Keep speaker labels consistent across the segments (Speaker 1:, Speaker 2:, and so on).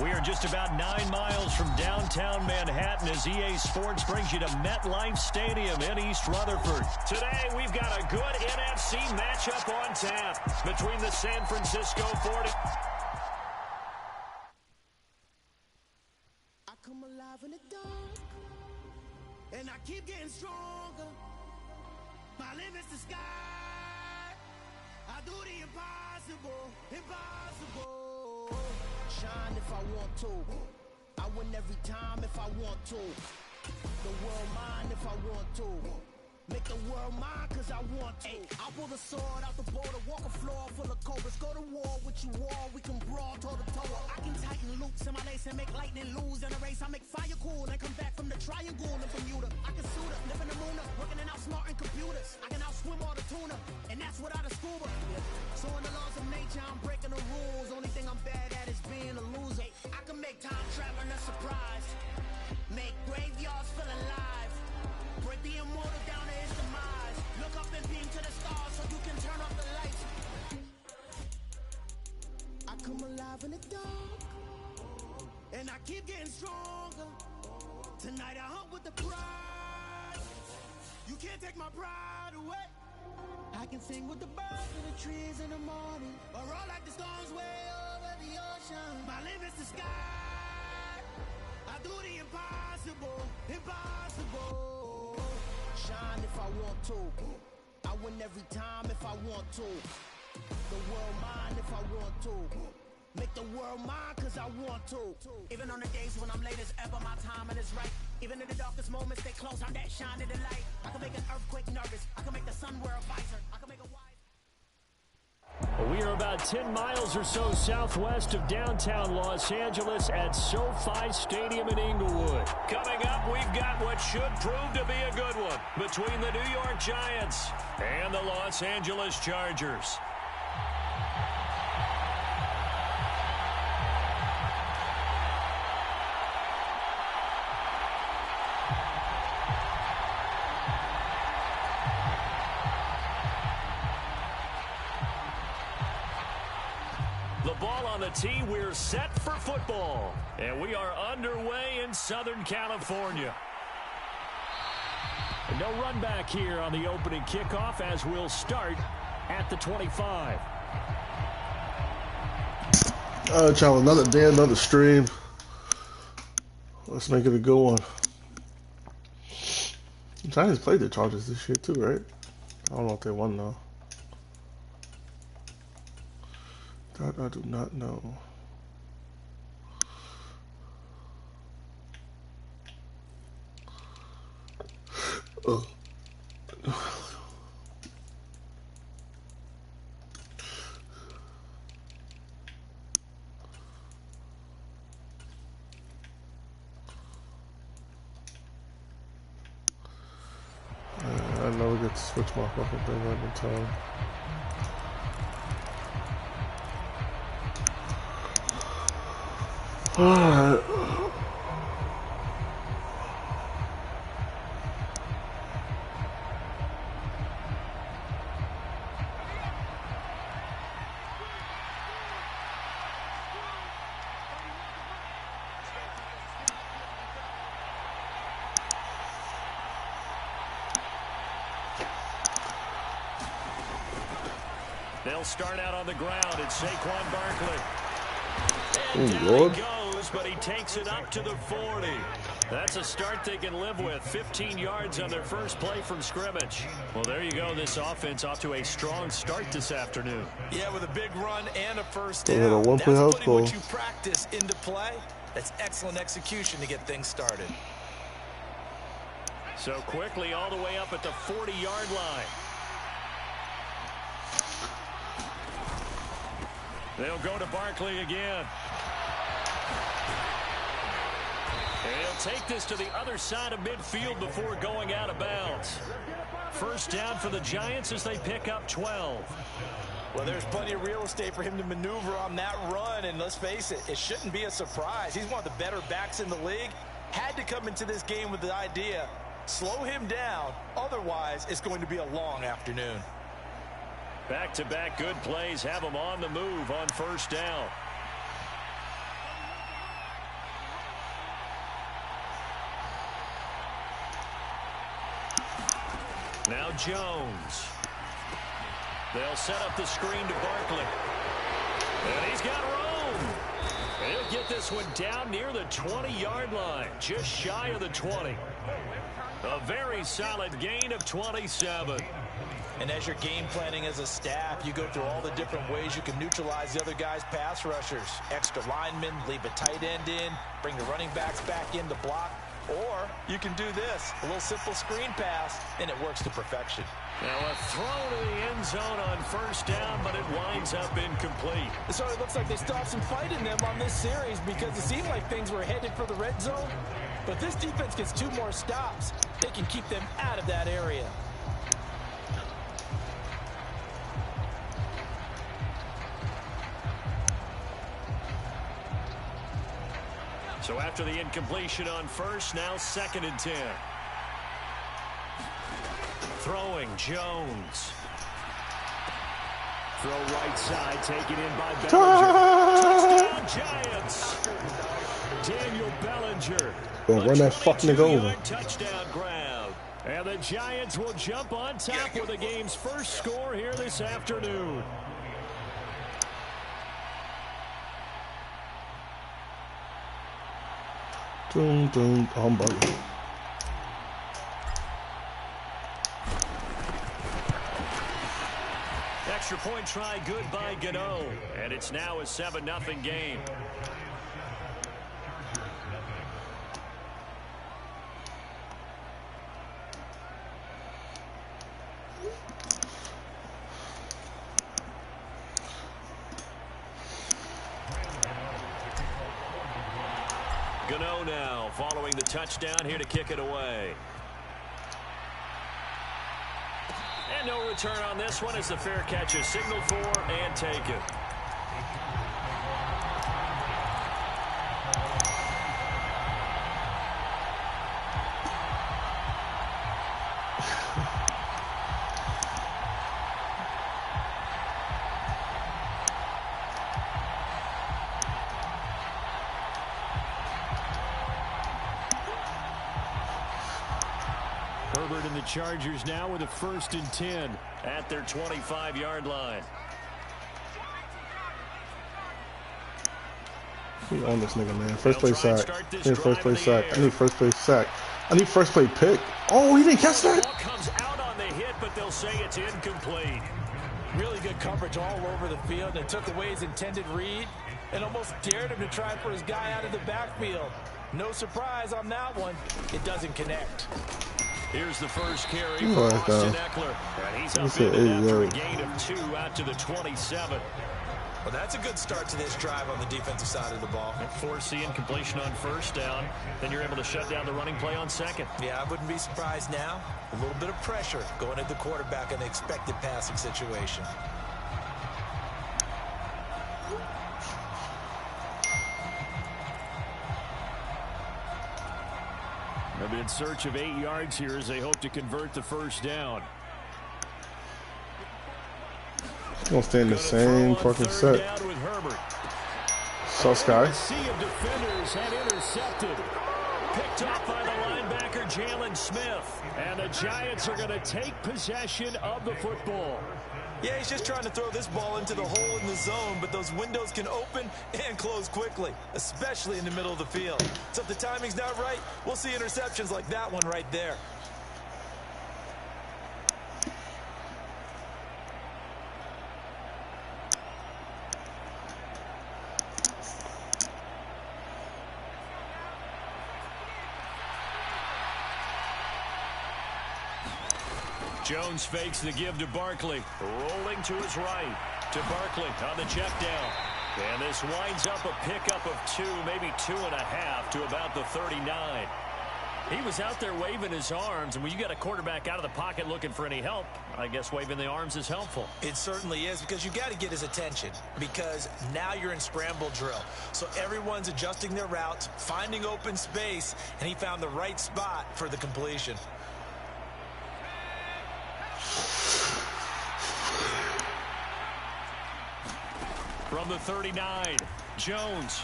Speaker 1: We are just about 9 miles from downtown Manhattan as EA Sports brings you to MetLife Stadium in East Rutherford. Today, we've got a good NFC matchup on tap between the San Francisco 40.
Speaker 2: I come alive in the dark, and I keep getting stronger. My limit's the sky. I do the impossible, impossible. Shine if I want to. I win every time if I want to. The world mine if I want to. Make the world mine cause I want to. I pull the sword out the border, walk a floor full of cobras. Go to war with you all, we can brawl toe to toe. I can tighten loops in my lace and make lightning lose in a race. I make fire cool and come back from the triangle in Bermuda. I can suit up, live in the moon, working and outsmarting computers. I can outswim all the tuna, and that's without a scuba. So in the laws of nature, I'm breaking the rules. Only thing I'm bad at is being a loser. I can make time traveling a surprise. Make graveyards feel alive. Break the immortal down to his demise. Look up and beam to the stars so you can turn off the lights. I come alive in the dark, and I keep getting stronger. Tonight I hunt with the pride. You can't take my pride away. I can sing with the birds in the trees in the morning, or roll like the storms way over the ocean. My limit's the sky. I do the impossible, impossible. Shine if I want to. I win every time if I want to. The world mine if I want to. Make the world mine cause I want to. Even on the days when I'm late as ever, my timing is right. Even in the darkest moments, stay close, I'm that shining the light. I can make an earthquake nervous. I can make the sun wear a visor. I can make a wise.
Speaker 1: We are about 10 miles or so southwest of downtown Los Angeles at SoFi Stadium in Inglewood. Coming up, we've got what should prove to be a good one between the New York Giants and the Los Angeles Chargers. The ball on the tee, we're set for football. And we are underway in Southern California. And no run back here on the opening kickoff as we'll start at the 25.
Speaker 3: Child, another day, another stream. Let's make it a good one. The Giants played the Chargers this year too, right? I don't know if they won though. That I do not know. Ugh. I never get to switch my fucking thing up in time. Alright.
Speaker 1: They'll start out on the ground. It's Saquon Barkley.
Speaker 3: Oh, Lord.
Speaker 1: He goes, but he takes it up to the 40. That's a start they can live with. 15 yards on their first play from scrimmage. Well, there you go. This offense off to a strong start this afternoon.
Speaker 4: Yeah, with a big run and a first
Speaker 3: They had a
Speaker 4: down.
Speaker 3: one-play
Speaker 4: That's
Speaker 3: house
Speaker 4: putting
Speaker 3: call.
Speaker 4: what you practice into play. That's excellent execution to get things started.
Speaker 1: So quickly all the way up at the 40-yard line. They'll go to Barkley again. And he'll take this to the other side of midfield before going out of bounds. First down for the Giants as they pick up 12.
Speaker 4: Well, there's plenty of real estate for him to maneuver on that run, and let's face it, it shouldn't be a surprise. He's one of the better backs in the league. Had to come into this game with the idea, slow him down, otherwise it's going to be a long afternoon.
Speaker 1: Back-to-back good plays have him on the move on first down. Now Jones. They'll set up the screen to Barkley. And he's got room. He'll get this one down near the 20-yard line, just shy of the 20. A very solid gain of 27.
Speaker 4: And as you're game planning as a staff, you go through all the different ways you can neutralize the other guy's pass rushers. Extra linemen, leave a tight end in, bring the running backs back in to block. Or you can do this, a little simple screen pass, and it works to perfection.
Speaker 1: Now a throw to the end zone on first down, but it winds up incomplete.
Speaker 4: So it looks like they still have some fight in them on this series because it seemed like things were headed for the red zone. But this defense gets 2 more stops. They can keep them out of that area.
Speaker 1: So after the incompletion on first, now 2nd and 10. Throwing Jones. Throw right side, taken in by Bellinger. Touchdown Giants. Daniel Bellinger.
Speaker 3: Run that fucking nigga over.
Speaker 1: Touchdown grab. And the Giants will jump on top with the game's first score here this afternoon.
Speaker 3: Dun, dun, humbug.
Speaker 1: Extra point try good by Gano. And it's now a 7-0 game. Gano now following the touchdown here to kick it away. And no return on this one as the fair catch is signaled for and taken. Herbert and the Chargers now with a 1st and 10 at their 25-yard line.
Speaker 3: We on this nigga, man. First play sack. I need first play sack. I need first play sack. I need first play pick. Oh, he didn't catch that?
Speaker 1: Ball comes out on the hit, but they'll say it's incomplete.
Speaker 4: Really good coverage all over the field. They took away his intended read and almost dared him to try and put his guy out of the backfield. No surprise on that one. It doesn't connect.
Speaker 1: Here's the first carry for Austin Eckler. And he's up into that for a gain of 2 out to the 27.
Speaker 4: Well, that's a good start to this drive on the defensive side of the ball.
Speaker 1: Force the incompletion on first down. Then you're able to shut down the running play on second.
Speaker 4: Yeah, I wouldn't be surprised now. A little bit of pressure going at the quarterback in the expected passing situation.
Speaker 1: They'll be in search of 8 yards here as they hope to convert the first down.
Speaker 3: Gonna stay in the same fucking set. So Sky.
Speaker 1: Sea of defenders had intercepted. Picked off by the linebacker Jalen Smith. And the Giants are going to take possession of the football.
Speaker 4: Yeah, he's just trying to throw this ball into the hole in the zone, but those windows can open and close quickly, especially in the middle of the field. So if the timing's not right, we'll see interceptions like that one right there.
Speaker 1: Jones fakes the give to Barkley. Rolling to his right. To Barkley on the check down. And this winds up a pickup of 2, maybe 2.5 to about the 39. He was out there waving his arms, and when you got a quarterback out of the pocket looking for any help, I guess waving the arms is helpful.
Speaker 4: It certainly is, because you got to get his attention, because now you're in scramble drill. So everyone's adjusting their routes, finding open space, and he found the right spot for the completion.
Speaker 1: From the 39, Jones.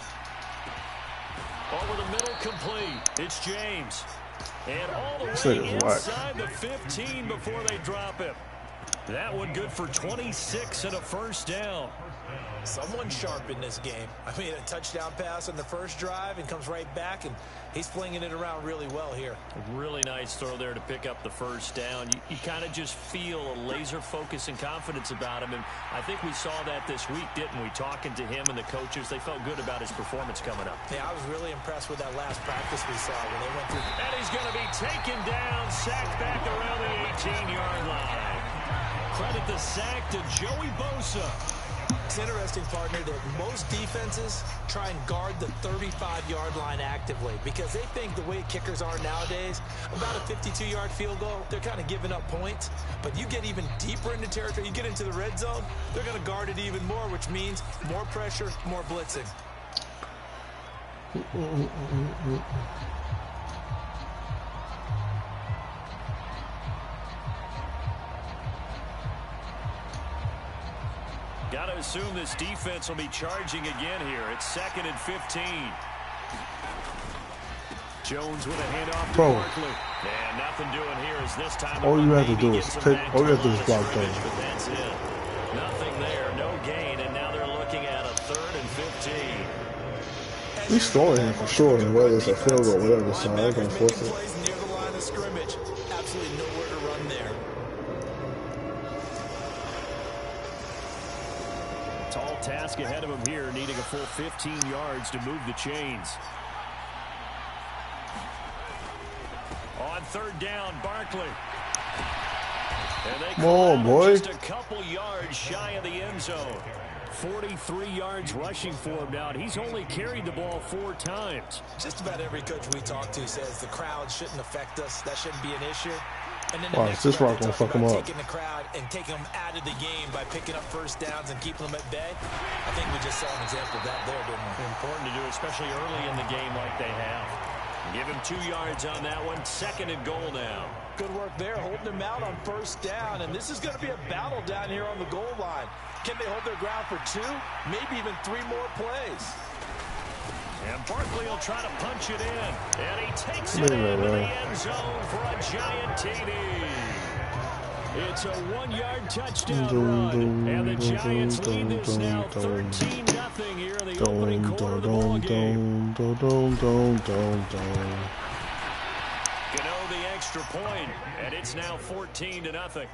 Speaker 1: Over the middle, complete. It's James. And all the way inside the 15 before they drop him. That one good for 26 and a first down.
Speaker 4: Someone sharp in this game. I mean, a touchdown pass on the first drive and comes right back, and he's flinging it around really well here.
Speaker 1: A really nice throw there to pick up the first down. You kind of just feel a laser focus and confidence about him, and I think we saw that this week, didn't we? Talking to him and the coaches, they felt good about his performance coming up.
Speaker 4: Yeah, I was really impressed with that last practice we saw when they went through.
Speaker 1: And he's going to be taken down, sacked back around the 18-yard line. Credit the sack to Joey Bosa.
Speaker 4: It's interesting, partner, that most defenses try and guard the 35-yard line actively because they think the way kickers are nowadays, about a 52-yard field goal, they're kind of giving up points. But you get even deeper into territory, you get into the red zone, they're going to guard it even more, which means more pressure, more blitzing.
Speaker 1: Got to assume this defense will be charging again here. It's 2nd and 15. Jones with a handoff to Barkley. And nothing doing here is this time.
Speaker 3: All you have to do is pick. All you have to do is block them.
Speaker 1: But that's it. Nothing there, no gain, and now they're looking at a 3rd and 15.
Speaker 3: He's throwing him for sure, whether it's a field goal or whatever, so they're going to force it.
Speaker 4: Near the line of scrimmage. Absolutely nowhere to run there.
Speaker 1: Tall task ahead of him here, needing a full 15 yards to move the chains. On 3rd down, Barkley. And they
Speaker 3: come on, boy.
Speaker 1: Just a couple yards shy of the end zone. 43 yards rushing for him now, and he's only carried the ball 4 times.
Speaker 4: Just about every coach we talk to says the crowd shouldn't affect us. That shouldn't be an issue. And then
Speaker 3: this rock gonna fuck him up.
Speaker 4: Taking the crowd and taking them out of the game by picking up first downs and keeping them at bay. I think we just saw an example of that there, didn't we?
Speaker 1: Important to do, especially early in the game like they have. Give him 2 yards on that one. 2nd and goal now.
Speaker 4: Good work there, holding them out on first down. And this is going to be a battle down here on the goal line. Can they hold their ground for 2, maybe even 3 more plays?
Speaker 1: And Barkley will try to punch it in. And he takes it into the end zone for a giant TD. It's a 1-yard touchdown run. And the Giants lead this now 13-0 here in the opening quarter of the ball game. Gano the extra point, and it's now 14-0.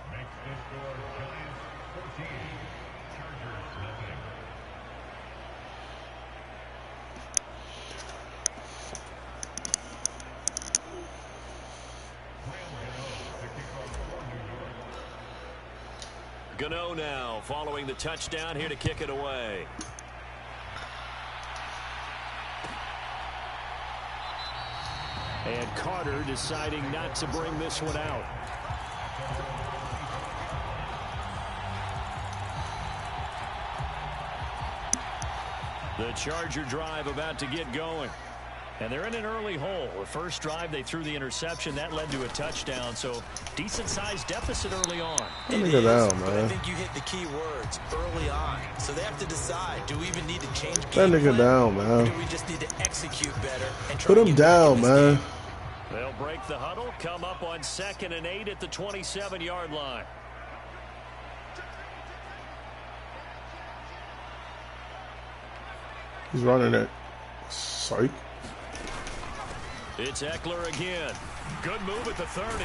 Speaker 1: Gano now following the touchdown here to kick it away. And Carter deciding not to bring this one out. The Charger drive about to get going. And they're in an early hole. The first drive, they threw the interception. That led to a touchdown. So, decent-sized deficit early on.
Speaker 3: Look at that, man.
Speaker 4: I think you hit the key words, early on. So they have to decide, do we even need to change
Speaker 3: that
Speaker 4: game
Speaker 3: nigga
Speaker 4: plan,
Speaker 3: down, man.
Speaker 4: or do we just need to execute better and try
Speaker 3: Put
Speaker 4: to
Speaker 3: him
Speaker 4: get
Speaker 3: down,
Speaker 4: back in this
Speaker 3: man.
Speaker 4: game?
Speaker 1: They'll break the huddle, come up on 2nd and 8 at the 27-yard line.
Speaker 3: He's running it. Psych.
Speaker 1: It's Eckler again. Good move at the 30.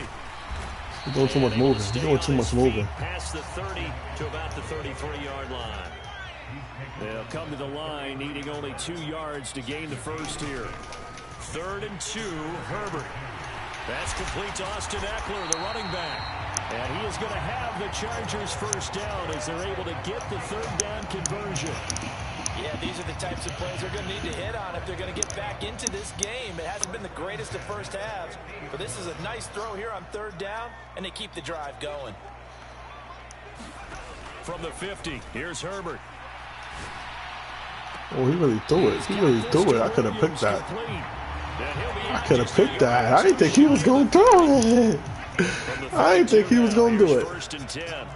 Speaker 3: He's doing too much moving. He's doing too much moving.
Speaker 1: Past the 30 to about the 33-yard line. They'll come to the line, needing only 2 yards to gain the first here. 3rd and 2, Herbert. That's complete to Austin Eckler, the running back. And he is going to have the Chargers first down as they're able to get the 3rd down conversion.
Speaker 4: Yeah, these are the types of plays they're going to need to hit on if they're going to get back into this game. It hasn't been the greatest of first halves, but this is a nice throw here on 3rd down, and they keep the drive going.
Speaker 1: From the 50, here's Herbert.
Speaker 3: Oh, he really threw it. He really threw it. I could have picked that. I could have picked that. I didn't think he was going to throw it. I didn't think he was going to do it.
Speaker 1: 1st and 10.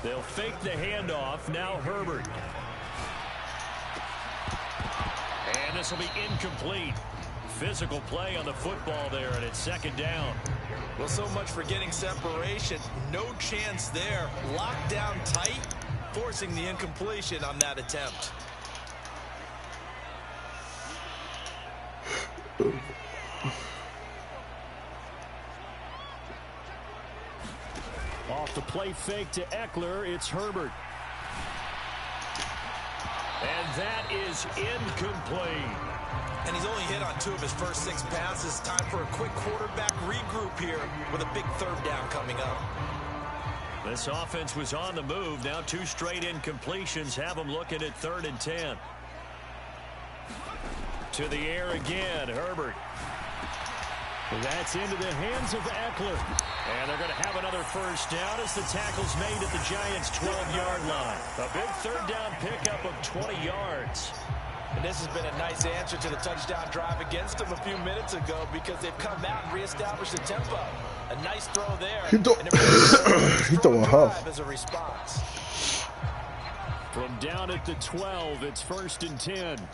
Speaker 1: They'll fake the handoff. Now Herbert. And this will be incomplete. Physical play on the football there, and it's 2nd down.
Speaker 4: Well, so much for getting separation. No chance there. Locked down tight, forcing the incompletion on that attempt.
Speaker 1: Off the play fake to Eckler, it's Herbert. And that is incomplete.
Speaker 4: And he's only hit on 2 of his first 6 passes. Time for a quick quarterback regroup here with a big 3rd down coming up.
Speaker 1: This offense was on the move. Now 2 straight incompletions have them looking at 3rd and 10. To the air again, Herbert. That's into the hands of Eckler. And they're going to have another 1st down as the tackle's made at the Giants' 12-yard line. A big 3rd down pickup of 20 yards.
Speaker 4: And this has been a nice answer to the touchdown drive against them a few minutes ago because they've come out and reestablished the tempo. A nice throw there.
Speaker 3: He throwing huff.
Speaker 4: As a response.
Speaker 1: From down at the 12, it's 1st and 10.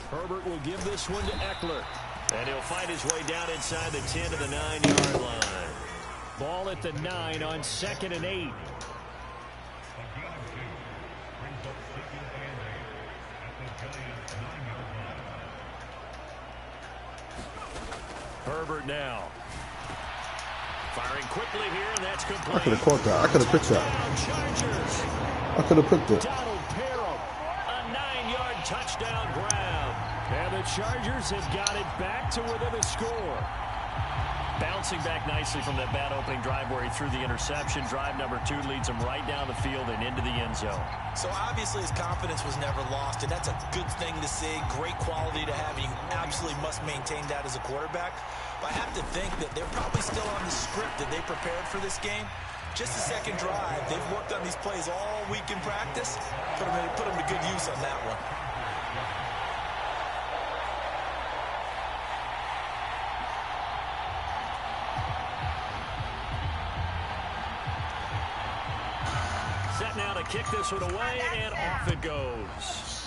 Speaker 1: Herbert will give this one to Eckler. And he'll find his way down inside the 10 to the 9-yard line. Ball at the 9 on 2nd and 8. Herbert now. Firing quickly here, and that's complete.
Speaker 3: I could have caught that. I could have picked that. I could have picked it.
Speaker 1: Donald Parham, a 9-yard touchdown grab. And the Chargers have got it back to within a score. Bouncing back nicely from that bad opening drive where he threw the interception. Drive number 2 leads him right down the field and into the end zone.
Speaker 4: So obviously his confidence was never lost, and that's a good thing to see. Great quality to have. You absolutely must maintain that as a quarterback. But I have to think that they're probably still on the script that they prepared for this game. Just the 2nd drive. They've worked on these plays all week in practice. Put them to good use on that one.
Speaker 1: Set now to kick this one away, and off it goes.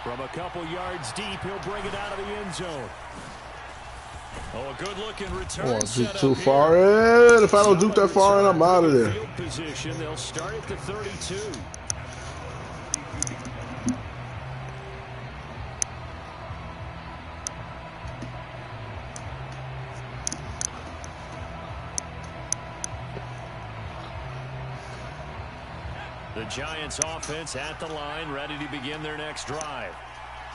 Speaker 1: From a couple yards deep, he'll bring it out of the end zone. Oh, a good-looking return.
Speaker 3: Oh, juke too far in. If I don't juke that far in, I'm out of there.
Speaker 1: Field position. They'll start at the 32. The Giants offense at the line, ready to begin their next drive.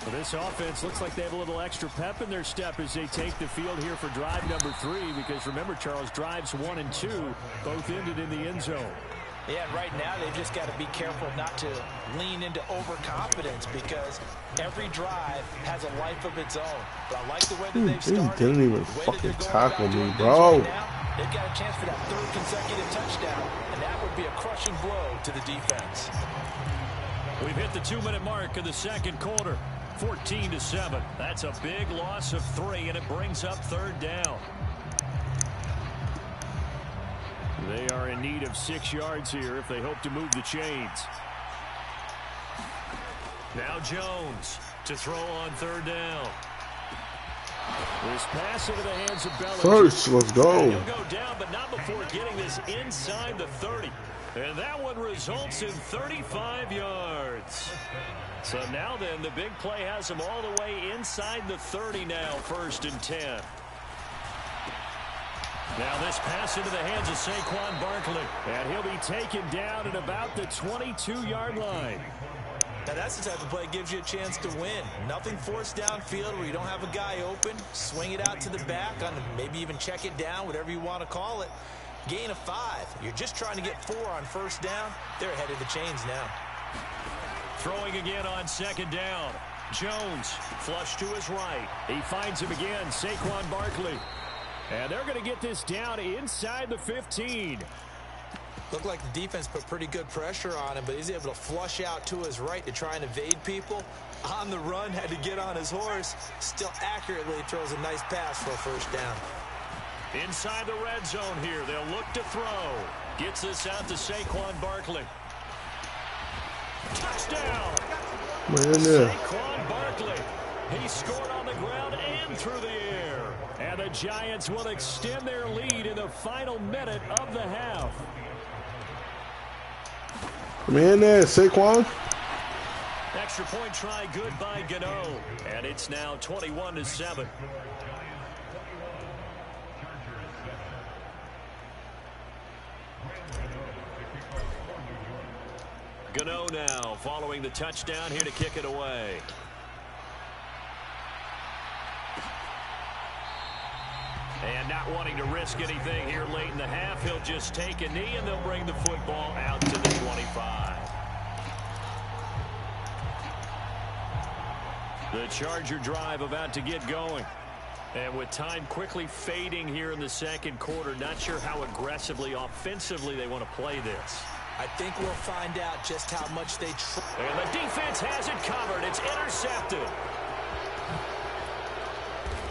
Speaker 1: So this offense looks like they have a little extra pep in their step as they take the field here for drive number 3, because remember, Charles, drives 1 and 2 both ended in the end zone.
Speaker 4: Yeah, and right now they've just got to be careful not to lean into overconfidence because every drive has a life of its own. But I like the way that they've started.
Speaker 3: He didn't even fucking tackle me, bro.
Speaker 4: They've got a chance for that 3rd consecutive touchdown, and that would be a crushing blow to the defense.
Speaker 1: We've hit the 2-minute mark of the 2nd quarter. 14-7. That's a big loss of 3, and it brings up 3rd down. They are in need of 6 yards here if they hope to move the chains. Now Jones to throw on 3rd down. This pass into the hands of Bellinger.
Speaker 3: First, let's go.
Speaker 1: He'll go down, but not before getting this inside the 30. And that one results in 35 yards. So now then, the big play has him all the way inside the 30 now, 1st and 10. Now this pass into the hands of Saquon Barkley. And he'll be taken down at about the 22-yard line.
Speaker 4: Now that's the type of play that gives you a chance to win. Nothing forced downfield where you don't have a guy open. Swing it out to the back, maybe even check it down, whatever you want to call it. Gain of 5. You're just trying to get 4 on first down. They're ahead of the chains now.
Speaker 1: Throwing again on second down. Jones, flush to his right. He finds him again, Saquon Barkley. And they're going to get this down inside the 15.
Speaker 4: Looked like the defense put pretty good pressure on him, but he's able to flush out to his right to try and evade people. On the run, had to get on his horse. Still accurately throws a nice pass for a first down.
Speaker 1: Inside the red zone here, they'll look to throw. Gets this out to Saquon Barkley. Touchdown! Saquon Barkley. He scored on the ground and through the air. And the Giants will extend their lead in the final minute of the half.
Speaker 3: Come in there, Saquon.
Speaker 1: Extra point try good by Gano. And it's now 21-7. Gano now following the touchdown here to kick it away. And not wanting to risk anything here late in the half, he'll just take a knee and they'll bring the football out to the 25. The Charger drive about to get going. And with time quickly fading here in the second quarter, not sure how aggressively, offensively they want to play this.
Speaker 4: I think we'll find out just how much they try.
Speaker 1: And the defense has it covered. It's intercepted.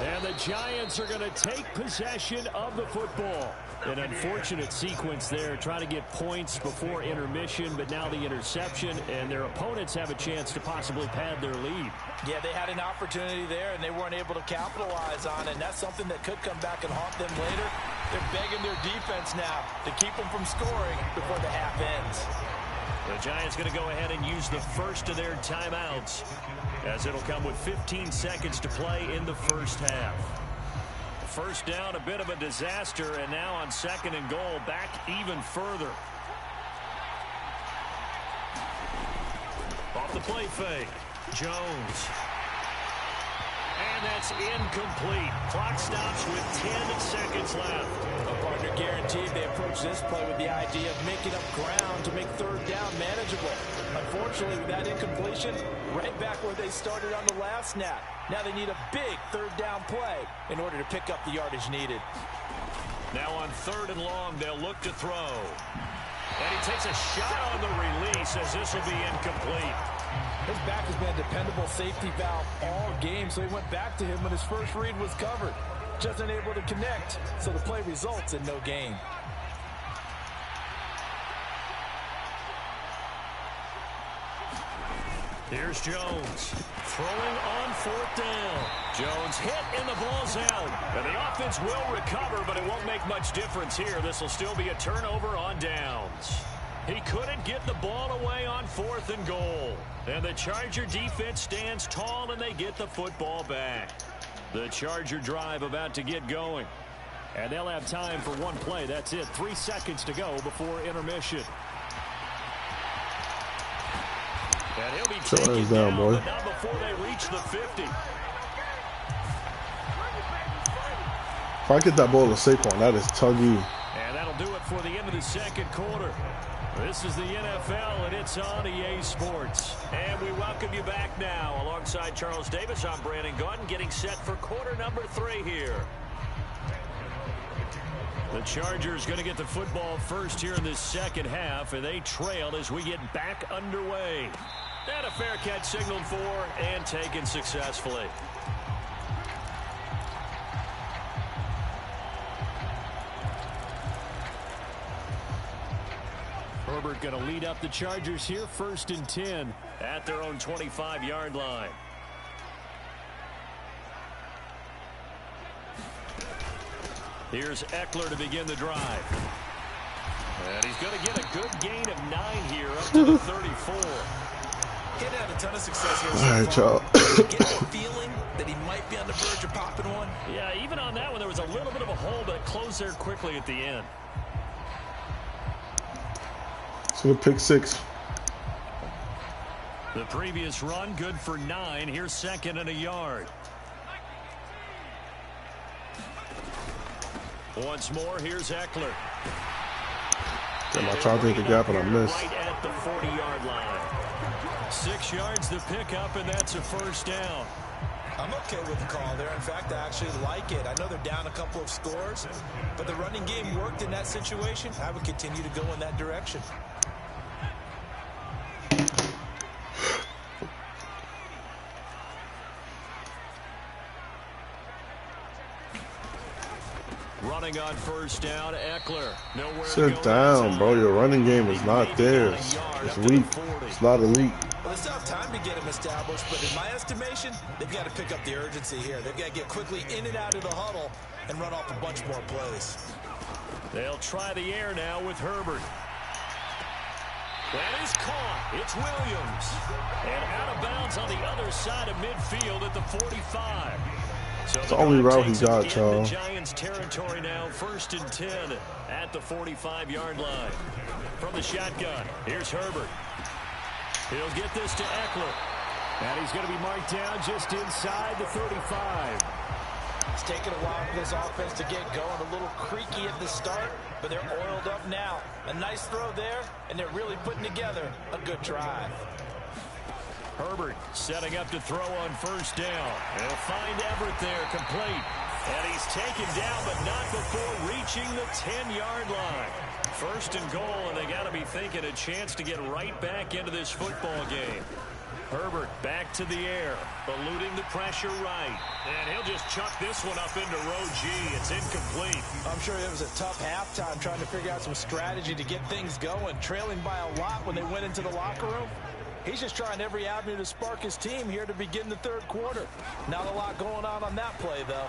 Speaker 1: And the Giants are going to take possession of the football. An unfortunate sequence there, trying to get points before intermission, but now the interception, and their opponents have a chance to possibly pad their lead.
Speaker 4: Yeah, they had an opportunity there, and they weren't able to capitalize on it, and that's something that could come back and haunt them later. They're begging their defense now to keep them from scoring before the half ends.
Speaker 1: The Giants going to go ahead and use the first of their timeouts, as it'll come with 15 seconds to play in the first half. First down, a bit of a disaster, and now on second and goal, back even further. Off the play fake, Jones. And that's incomplete. Clock stops with 10 seconds left.
Speaker 4: A partner guaranteed they approach this play with the idea of making up ground to make third down manageable. Unfortunately, with that incompletion, right back where they started on the last snap. Now they need a big third down play in order to pick up the yardage needed.
Speaker 1: Now on third and long, they'll look to throw. And he takes a shot on the release as this will be incomplete.
Speaker 4: His back has been a dependable safety valve all game, so he went back to him when his first read was covered. Just unable to connect, so the play results in no gain.
Speaker 1: Here's Jones throwing on fourth down. Jones hit and the ball's out. And the offense will recover, but it won't make much difference here. This will still be a turnover on downs. He couldn't get the ball away on fourth and goal. And the Charger defense stands tall and they get the football back. The Charger drive about to get going. And they'll have time for one play. That's it. 3 seconds to go before intermission. And he'll be taken down, but not before they reach the 50.
Speaker 3: If I get that ball to Saquon, that is tuggy.
Speaker 1: And that'll do it for the end of the second quarter. This is the NFL, and it's on EA Sports. And we welcome you back now. Alongside Charles Davis, I'm Brandon Gunn, getting set for quarter number 3 here. The Chargers going to get the football first here in this second half, and they trail as we get back underway. And a fair catch signaled for and taken successfully. Herbert going to lead up the Chargers here, 1st and 10 at their own 25-yard line. Here's Eckler to begin the drive. And he's going to get a good gain of 9 here up to the 34.
Speaker 4: He had a ton of success here.
Speaker 3: All right, y'all.
Speaker 4: Get the feeling that he might be on the verge of popping one?
Speaker 1: Yeah, even on that one, there was a little bit of a hole, but it closed there quickly at the end.
Speaker 3: So pick 6.
Speaker 1: The previous run, good for 9. Here's second and a yard. Once more, here's Eckler.
Speaker 3: Damn, I tried to hit the gap and I missed.
Speaker 1: Right at the 40-yard line. 6 yards to pick up, and that's a first down.
Speaker 4: I'm okay with the call there. In fact, I actually like it. I know they're down a couple of scores, but the running game worked in that situation. I would continue to go in that direction.
Speaker 1: Running on first down, Eckler. Nowhere
Speaker 3: Sit down, bro. Your running game is not there. It's weak. It's not elite.
Speaker 4: Well, they still have time to get him established, but in my estimation, they've got to pick up the urgency here. They've got to get quickly in and out of the huddle and run off a bunch more plays.
Speaker 1: They'll try the air now with Herbert. That is caught. It's Williams. And out of bounds on the other side of midfield at the 45. So
Speaker 3: it's the only route he got, y'all.
Speaker 1: Giants territory now, 1st and 10 at the 45-yard line. From the shotgun, here's Herbert. He'll get this to Eckler. And he's going to be marked down just inside the 35.
Speaker 4: It's taken a while for this offense to get going. A little creaky at the start, but they're oiled up now. A nice throw there, and they're really putting together a good drive.
Speaker 1: Herbert setting up to throw on first down. He'll find Everett there, complete. And he's taken down, but not before reaching the 10-yard line. 1st and goal, and they got to be thinking a chance to get right back into this football game. Herbert back to the air, eluding the pressure right. And he'll just chuck this one up into row G. It's incomplete.
Speaker 4: I'm sure it was a tough halftime trying to figure out some strategy to get things going. Trailing by a lot when they went into the locker room. He's just trying every avenue to spark his team here to begin the 3rd quarter. Not a lot going on that play, though.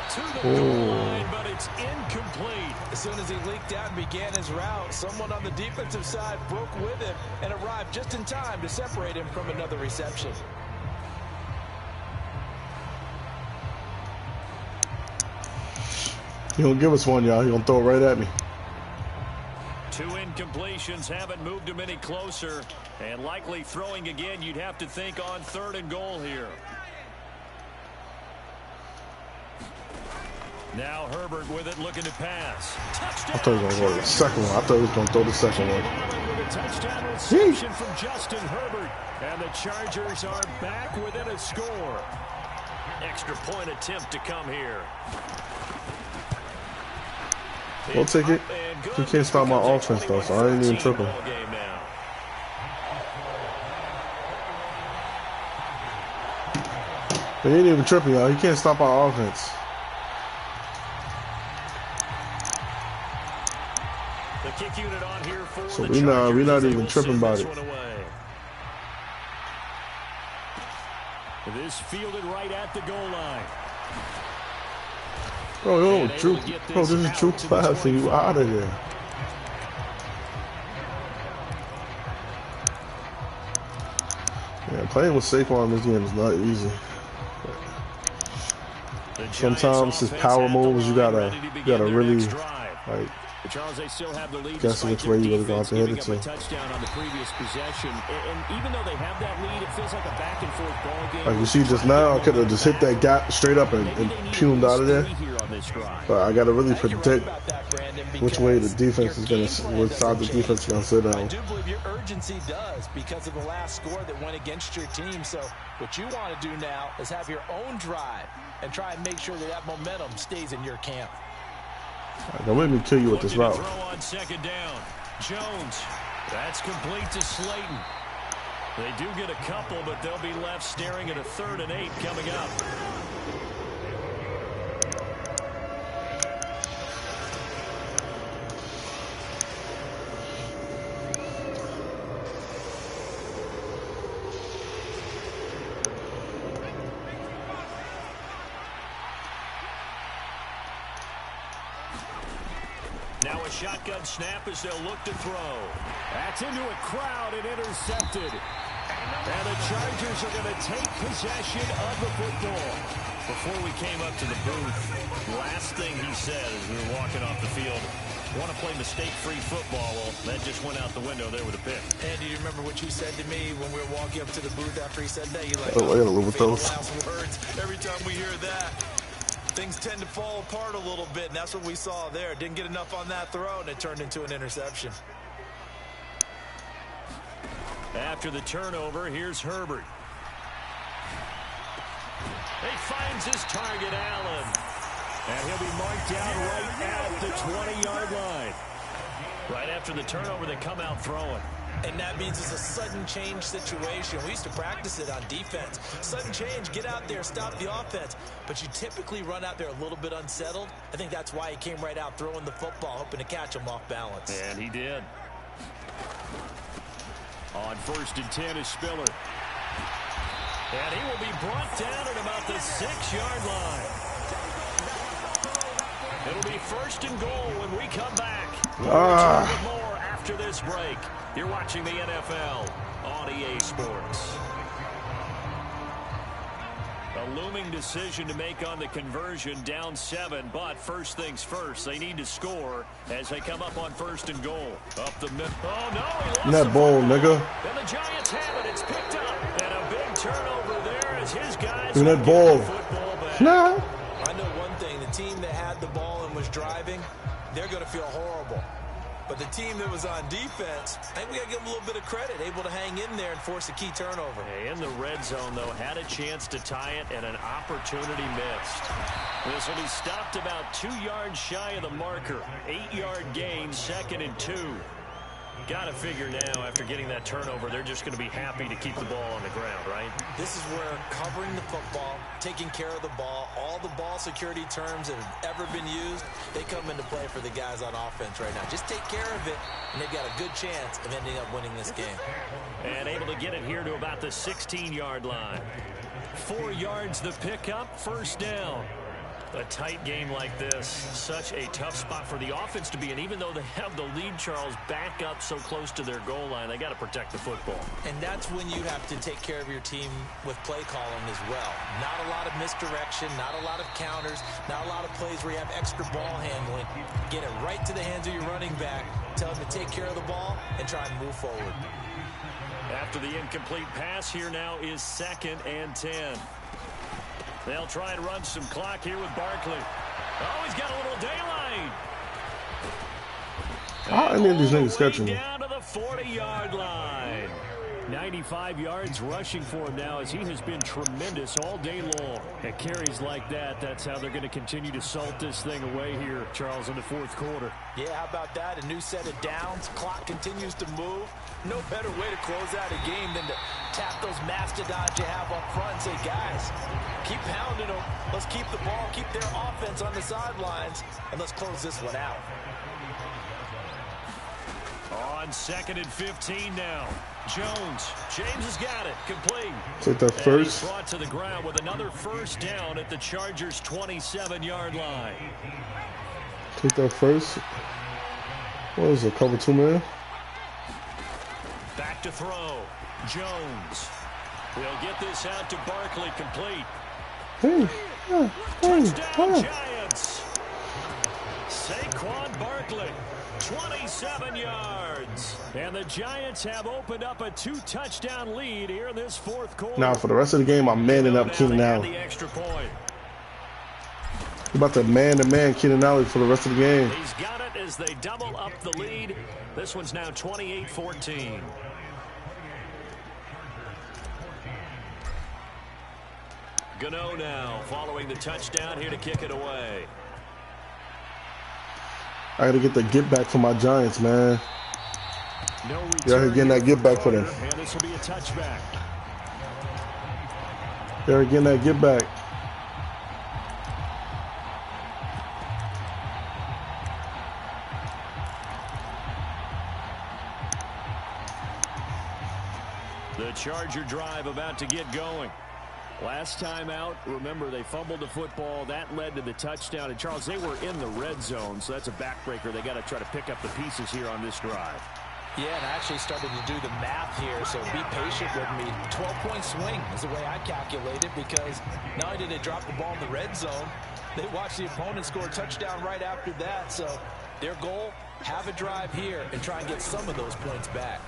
Speaker 1: To the goal line, but it's incomplete.
Speaker 4: As soon as he leaked out and began his route, someone on the defensive side broke with him and arrived just in time to separate him from another reception.
Speaker 3: He gonna give us one, y'all. He gonna throw it right at me.
Speaker 1: 2 incompletions haven't moved him any closer. And likely throwing again, you'd have to think on 3rd and goal here. Now Herbert with it, looking to pass. Touchdown.
Speaker 3: I thought he was going to go to the second one. I thought he was going to throw the second one.
Speaker 1: With a touchdown reception from Justin Herbert. And the Chargers are back within a score. Extra point attempt to come here.
Speaker 3: We'll take it. He can't stop my offense, though, so I ain't even tripping. He ain't even tripping, y'all. He can't stop our offense.
Speaker 1: The kick unit on here for
Speaker 3: so
Speaker 1: the
Speaker 3: we're not even tripping about it.
Speaker 1: This fielded right at the goal line.
Speaker 3: Bro, this is true pass and you out of there. Yeah, playing with Saquon in this game is not easy. Sometimes his power moves, you gotta really like
Speaker 1: Charles, they still have the lead.
Speaker 3: Guess which way you would have gone to hit it to.
Speaker 1: Touchdown on the previous possession, and even though they have that lead, it feels like a back and forth ball game.
Speaker 3: Like you see just now, I could have just hit that gap straight up and pumed out of there. But I gotta really predict which way the defense is gonna, which side the defense is gonna sit down.
Speaker 4: I do believe your urgency does because of the last score that went against your team. So what you want to do now is have your own drive and try and make sure that momentum stays in your camp.
Speaker 3: Don't make me kill you with this route.
Speaker 1: Throw on 2nd down. Jones. That's complete to Slayton. They do get a couple, but they'll be left staring at a 3rd and 8 coming up. Now a shotgun snap as they'll look to throw. That's into a crowd and intercepted. And the Chargers are going to take possession of the football. Before we came up to the booth, last thing he said as we were walking off the field, want to play mistake-free football. Well, that just went out the window there with a pick.
Speaker 4: And do you remember what you said to me when we were walking up to the booth after he said that? You're like,
Speaker 3: I got a little bit those.
Speaker 4: last words. Every time we hear that, things tend to fall apart a little bit, and that's what we saw there. Didn't get enough on that throw, and it turned into an interception.
Speaker 1: After the turnover, here's Herbert. He finds his target, Allen. And he'll be marked down right at the 20-yard line. Right after the turnover, they come out throwing.
Speaker 4: And that means it's a sudden change situation. We used to practice it on defense. Sudden change, get out there, stop the offense. But you typically run out there a little bit unsettled. I think that's why he came right out throwing the football, hoping to catch him off balance.
Speaker 1: And he did. On 1st and 10 is Spiller. And he will be brought down at about the 6-yard line. It'll be 1st and goal when we come back. We'll return with more after this break. You're watching the NFL on EA Sports. A looming decision to make on the conversion, down 7, but first things first, they need to score as they come up on 1st and goal. Up the middle. Oh, no, he lost
Speaker 3: that ball, nigga.
Speaker 1: And the Giants have it. It's picked up. And a big turnover there as his guys
Speaker 3: give me that ball. Nah.
Speaker 4: I know one thing. The team that had the ball and was driving, they're going to feel horrible. But the team that was on defense, I think we got to give them a little bit of credit, able to hang in there and force a key turnover.
Speaker 1: In the red zone, though, had a chance to tie it and an opportunity missed. This will be stopped about 2 yards shy of the marker. 8-yard gain, 2nd and 2. Got to figure now, after getting that turnover, they're just going to be happy to keep the ball on the ground, right?
Speaker 4: This is where covering the football, taking care of the ball, all the ball security terms that have ever been used, they come into play for the guys on offense right now. Just take care of it, and they've got a good chance of ending up winning this game.
Speaker 1: And able to get it here to about the 16-yard line. 4 yards the pickup, 1st down. A tight game like this, such a tough spot for the offense to be in. Even though they have the lead, Charles, back up so close to their goal line, they got to protect the football.
Speaker 4: And that's when you have to take care of your team with play calling as well. Not a lot of misdirection, not a lot of counters, not a lot of plays where you have extra ball handling. Get it right to the hands of your running back, tell him to take care of the ball, and try and move forward.
Speaker 1: After the incomplete pass, here now is 2nd and 10. They'll try and run some clock here with Barkley. Oh, he's got a little daylight.
Speaker 3: Any of these niggas catching me.
Speaker 1: Down to the 40-yard line. 95 yards rushing for him now as he has been tremendous all day long. At carries like that, that's how they're going to continue to salt this thing away here, Charles, in the 4th quarter.
Speaker 4: Yeah, how about that? A new set of downs. Clock continues to move. No better way to close out a game than to tap those mastodons you have up front and say, guys, keep pounding them. Let's keep the ball, keep their offense on the sidelines, and let's close this one out.
Speaker 1: On 2nd and 15 now. Jones. James has got it. Complete.
Speaker 3: Take that first.
Speaker 1: Brought to the ground with another 1st down at the Chargers' 27-yard line.
Speaker 3: Take that first. What was it? Cover 2 man?
Speaker 1: Back to throw. Jones. He'll get this out to Barkley. Complete. Touchdown Giants. Saquon Barkley. 27 yards. And the Giants have opened up a 2-touchdown lead here in this 4th quarter.
Speaker 3: Now, for the rest of the game, I'm manning up Keenan Allen.
Speaker 1: The extra point.
Speaker 3: About to man-to-man Keenan Allen for the rest of the game.
Speaker 1: He's got it as they double up the lead. This one's now 28-14. Gano now following the touchdown here to kick it away.
Speaker 3: I got to get the get back for my Giants, man.
Speaker 1: No
Speaker 3: They're getting that get back for them.
Speaker 1: And this will be a touchback.
Speaker 3: They're getting that get back.
Speaker 1: The Charger drive about to get going. Last time out, remember, they fumbled the football. That led to the touchdown. And, Charles, they were in the red zone, so that's a backbreaker. They got to try to pick up the pieces here on this drive.
Speaker 4: Yeah, and I actually started to do the math here, so be patient with me. 12-point swing is the way I calculate it, because not only did they drop the ball in the red zone, they watched the opponent score a touchdown right after that. So their goal, have a drive here and try and get some of those points back.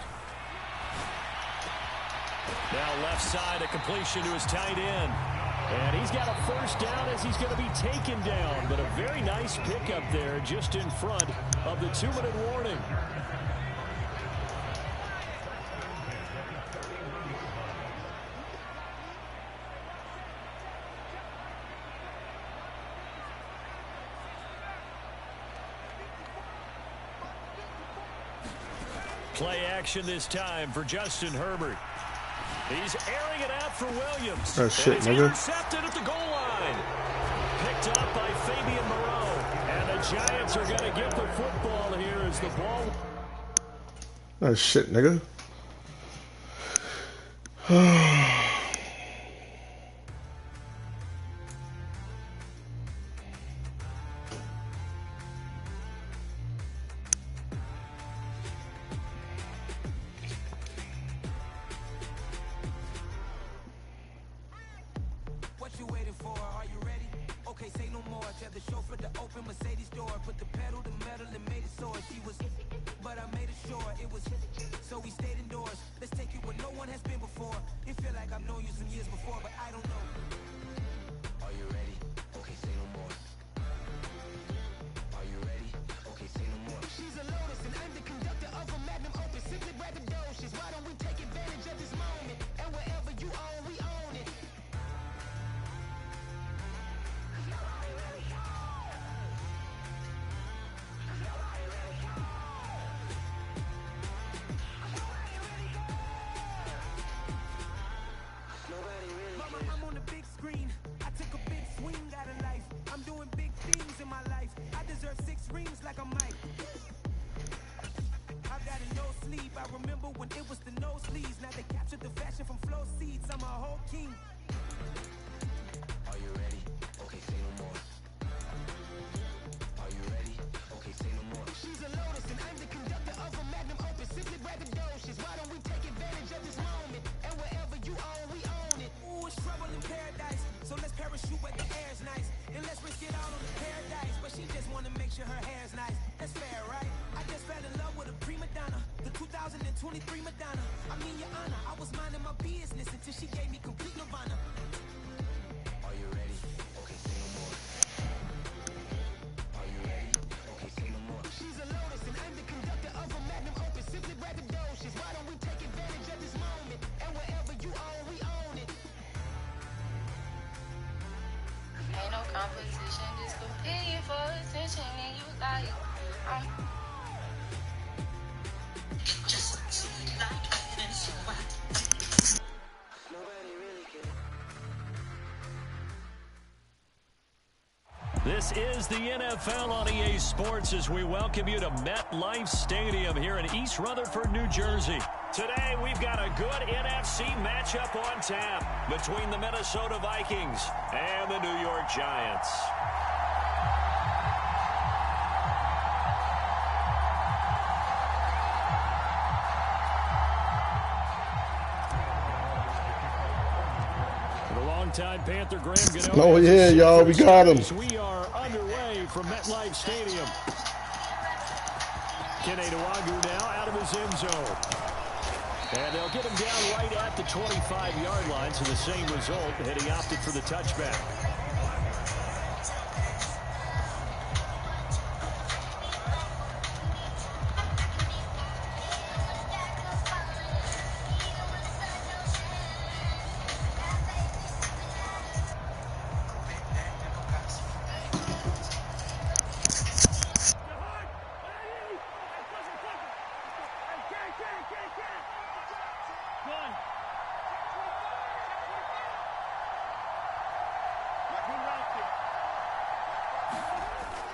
Speaker 1: Now left side, a completion to his tight end. And he's got a first down as he's going to be taken down. But a very nice pickup there just in front of the 2-minute warning. Play action this time for Justin Herbert. He's airing it out for Williams.
Speaker 3: Oh, shit,
Speaker 1: it's
Speaker 3: nigga.
Speaker 1: Intercepted at the goal line. Picked up by Fabian Moreau. And the Giants are going to get the football here as the ball.
Speaker 3: Oh, shit, nigga.
Speaker 5: Competition, just competing for attention, and you like, just like nobody really cares.
Speaker 1: This is the NFL on EA Sports as we welcome you to MetLife Stadium here in East Rutherford, New Jersey. Today, we've got a good NFC matchup on tap between the Minnesota Vikings and the New York Giants. The longtime Panther Graham Gano.
Speaker 3: Oh, yeah, y'all, we got him.
Speaker 1: We are underway from MetLife Stadium. Kene Nwangwu now out of his end zone. And they'll get him down right at the 25-yard line, so the same result, and he opted for the touchback.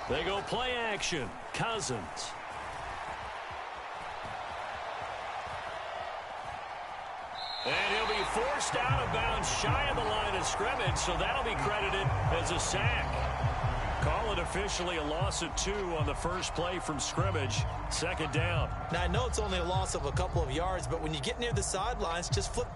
Speaker 1: They go play action. Cousins. And he'll be forced out of bounds shy of the line of scrimmage, so that'll be credited as a sack. Call it officially a loss of 2 on the first play from scrimmage. Second down.
Speaker 4: Now, I know it's only a loss of a couple of yards, but when you get near the sidelines, just flip.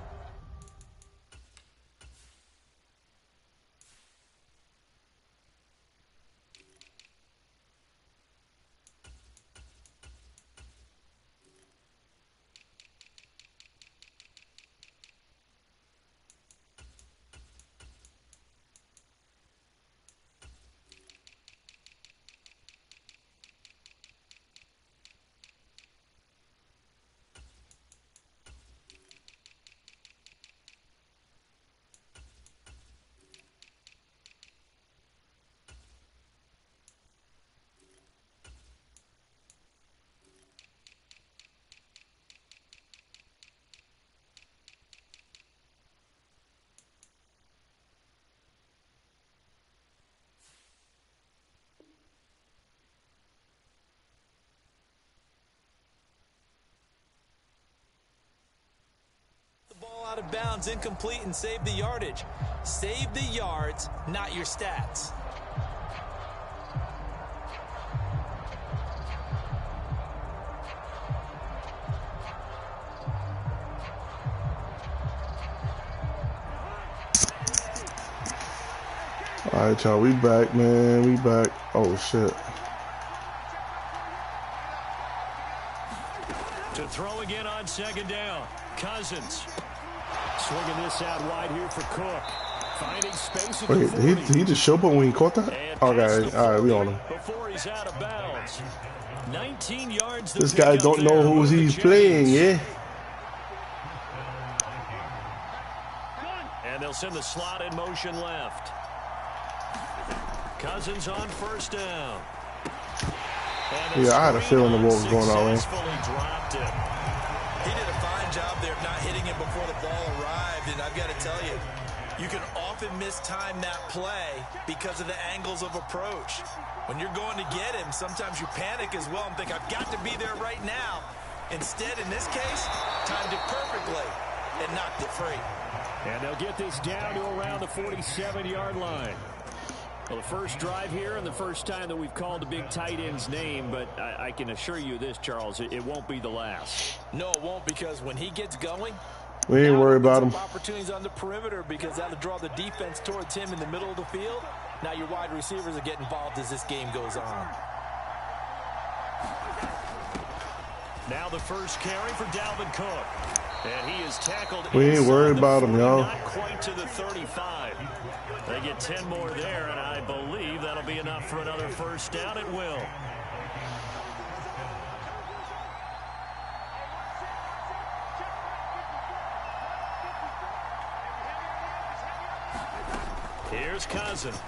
Speaker 4: Out of bounds, incomplete, and save the yardage. Save the yards, not your stats.
Speaker 3: All right, y'all, we back, man. We back. Oh, shit.
Speaker 1: To throw again on second down. Cousins. Swinging this out wide here for Cook. Finding space at the 40.
Speaker 3: Wait, did he just show up when he caught that? Okay, all right, we on him.
Speaker 1: Before he's out of bounds. 19 yards.
Speaker 3: This guy don't know who he's playing, yeah?
Speaker 1: And they'll send the slot in motion left. Cousins on first down.
Speaker 3: Yeah, I had a feeling the ball was going our way.
Speaker 1: Dropped it.
Speaker 4: He did a fine job there of not hitting him before the ball arrived, and I've got to tell you, you can often mistime that play because of the angles of approach. When you're going to get him, sometimes you panic as well and think, I've got to be there right now. Instead, in this case, timed it perfectly and knocked it free.
Speaker 1: And they'll get this down to around the 47-yard line. Well, the first drive here and the first time that we've called the big tight end's name, but I can assure you this, Charles, it won't be the last.
Speaker 4: No, it won't, because when he gets going,
Speaker 3: we ain't worried about him.
Speaker 4: Opportunities on the perimeter because that'll draw the defense towards him in the middle of the field. Now your wide receivers are getting involved as this game goes on.
Speaker 1: Now the first carry for Dalvin Cook. And he is tackled.
Speaker 3: We ain't worried about him, y'all.
Speaker 1: Not quite to the 35. They get 10 more there, and I believe that'll be enough for another first down at will. Here's Cousins.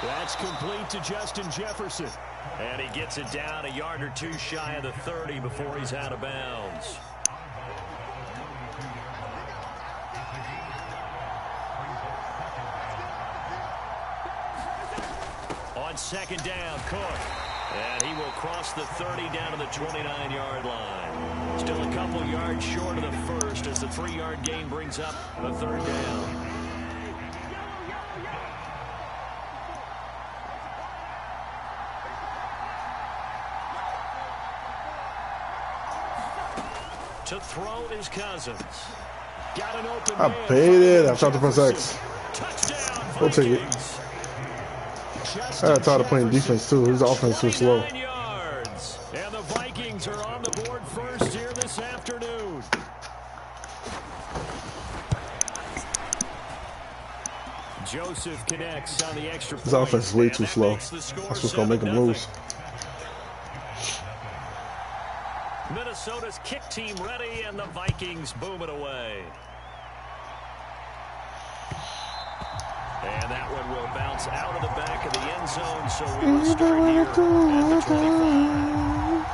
Speaker 1: That's complete to Justin Jefferson. And he gets it down a yard or two shy of the 30 before he's out of bounds. On second down, Cook. And he will cross the 30 down to the 29-yard line. Still a couple yards short of the first as the 3-yard gain brings up a third down. To throw is Cousins. Got an open
Speaker 3: I paid it. I tried to press X. We'll take it. I got tired of playing defense too. His offense was slow.
Speaker 1: Yards. And the Vikings are on the board first here this afternoon. Joseph connects on the extra point.
Speaker 3: His offense is way too slow. That's what's gonna make him lose.
Speaker 1: Minnesota's kick team ready, and the Vikings boom it away. And that one will bounce out of the back of the end zone, so we will start here at the 25.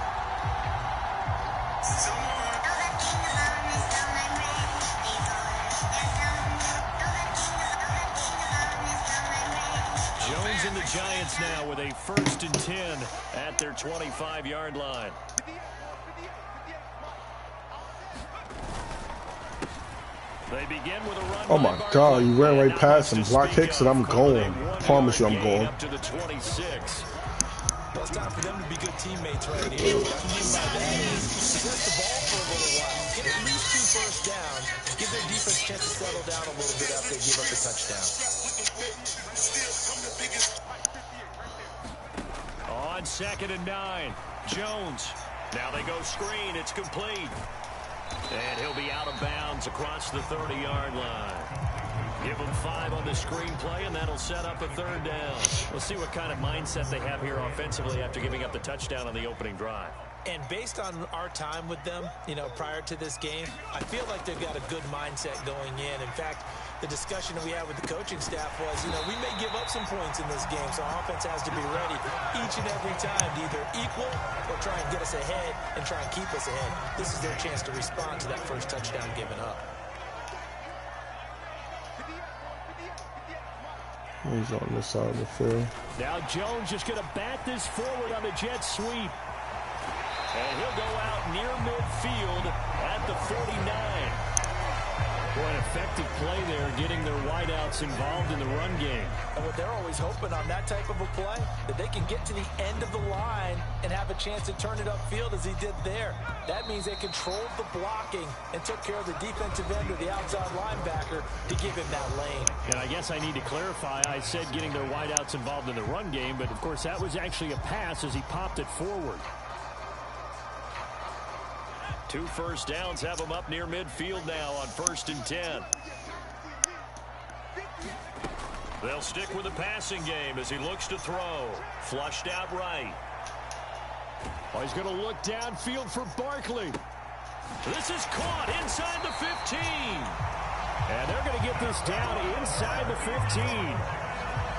Speaker 1: Jones and the Giants now with a 1st and 10 at their 25-yard line. They begin with a run.
Speaker 3: Oh my God, you ran right past him. Block kicks and I'm going. promise you I'm going.
Speaker 1: Up to the 26.
Speaker 4: Well, it's time for them to be good teammates right here. What I mean by that is possess the ball for a little while. Get at least 2 first downs. Give their defense a chance to settle down a little bit after they give up the touchdown.
Speaker 1: On 2nd and 9, Jones. Now they go screen. It's complete. And he'll be out of bounds across the 30-yard line. Give them 5 on the screenplay, and that'll set up a 3rd down. We'll see what kind of mindset they have here offensively after giving up the touchdown on the opening drive.
Speaker 4: And based on our time with them, you know, prior to this game, I feel like they've got a good mindset going in. In fact, the discussion that we had with the coaching staff was, you know, we may give up some points in this game, so our offense has to be ready each and every time to either equal or try and get us ahead and try and keep us ahead. This is their chance to respond to that first touchdown given up.
Speaker 3: He's on this side of the field.
Speaker 1: Now Jones just going to bat this forward on the jet sweep. And he'll go out near midfield at the 49. Boy, an effective play there, getting their wideouts involved in the run game.
Speaker 4: And what they're always hoping on that type of a play, that they can get to the end of the line and have a chance to turn it upfield as he did there. That means they controlled the blocking and took care of the defensive end or the outside linebacker to give him that lane.
Speaker 1: And I guess I need to clarify, I said getting their wideouts involved in the run game, but of course that was actually a pass as he popped it forward. 2 first downs have them up near midfield now on 1st and 10. They'll stick with the passing game as he looks to throw. Flushed out right. Oh, he's going to look downfield for Barkley. This is caught inside the 15. And they're going to get this down inside the 15.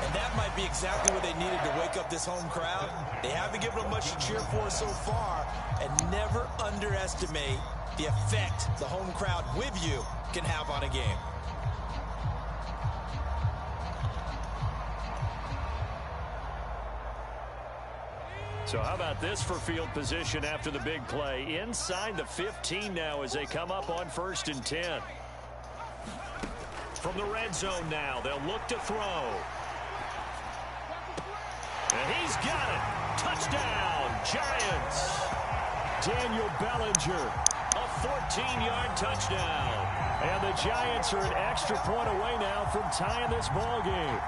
Speaker 4: And that might be exactly what they needed to wake up this home crowd. They haven't given them much to cheer for so far, and never underestimate the effect the home crowd with you can have on a game.
Speaker 1: So how about this for field position after the big play? Inside the 15 now as they come up on 1st and 10. From the red zone now, they'll look to throw. And he's got it. Touchdown, Giants. Daniel Bellinger, a 14-yard touchdown. And the Giants are an extra point away now from tying this ball game.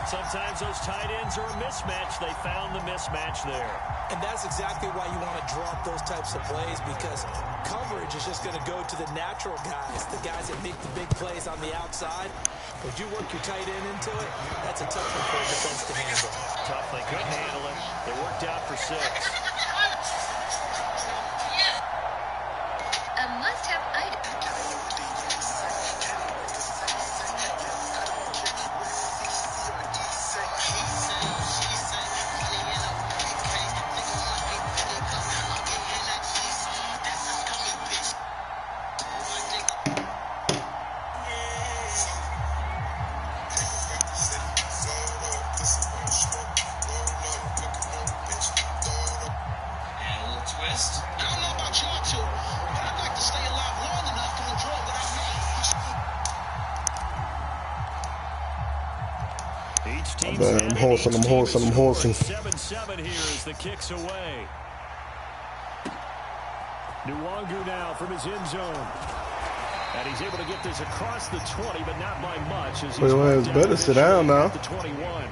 Speaker 1: Sometimes those tight ends are a mismatch. They found the mismatch there.
Speaker 4: And that's exactly why you want to drop those types of plays, because coverage is just going to go to the natural guys, the guys that make the big plays on the outside. Would you work your tight end into it? That's a tough one for a defense to handle.
Speaker 1: Tough. They couldn't handle it. It worked out for 6.
Speaker 5: A must-have item.
Speaker 3: I'm horsing.
Speaker 1: 7-7 here as the kick's away. Nwangu now from his end zone. And he's able to get this across the 20, but not by much. As he's
Speaker 3: better sit down now.
Speaker 1: The 21.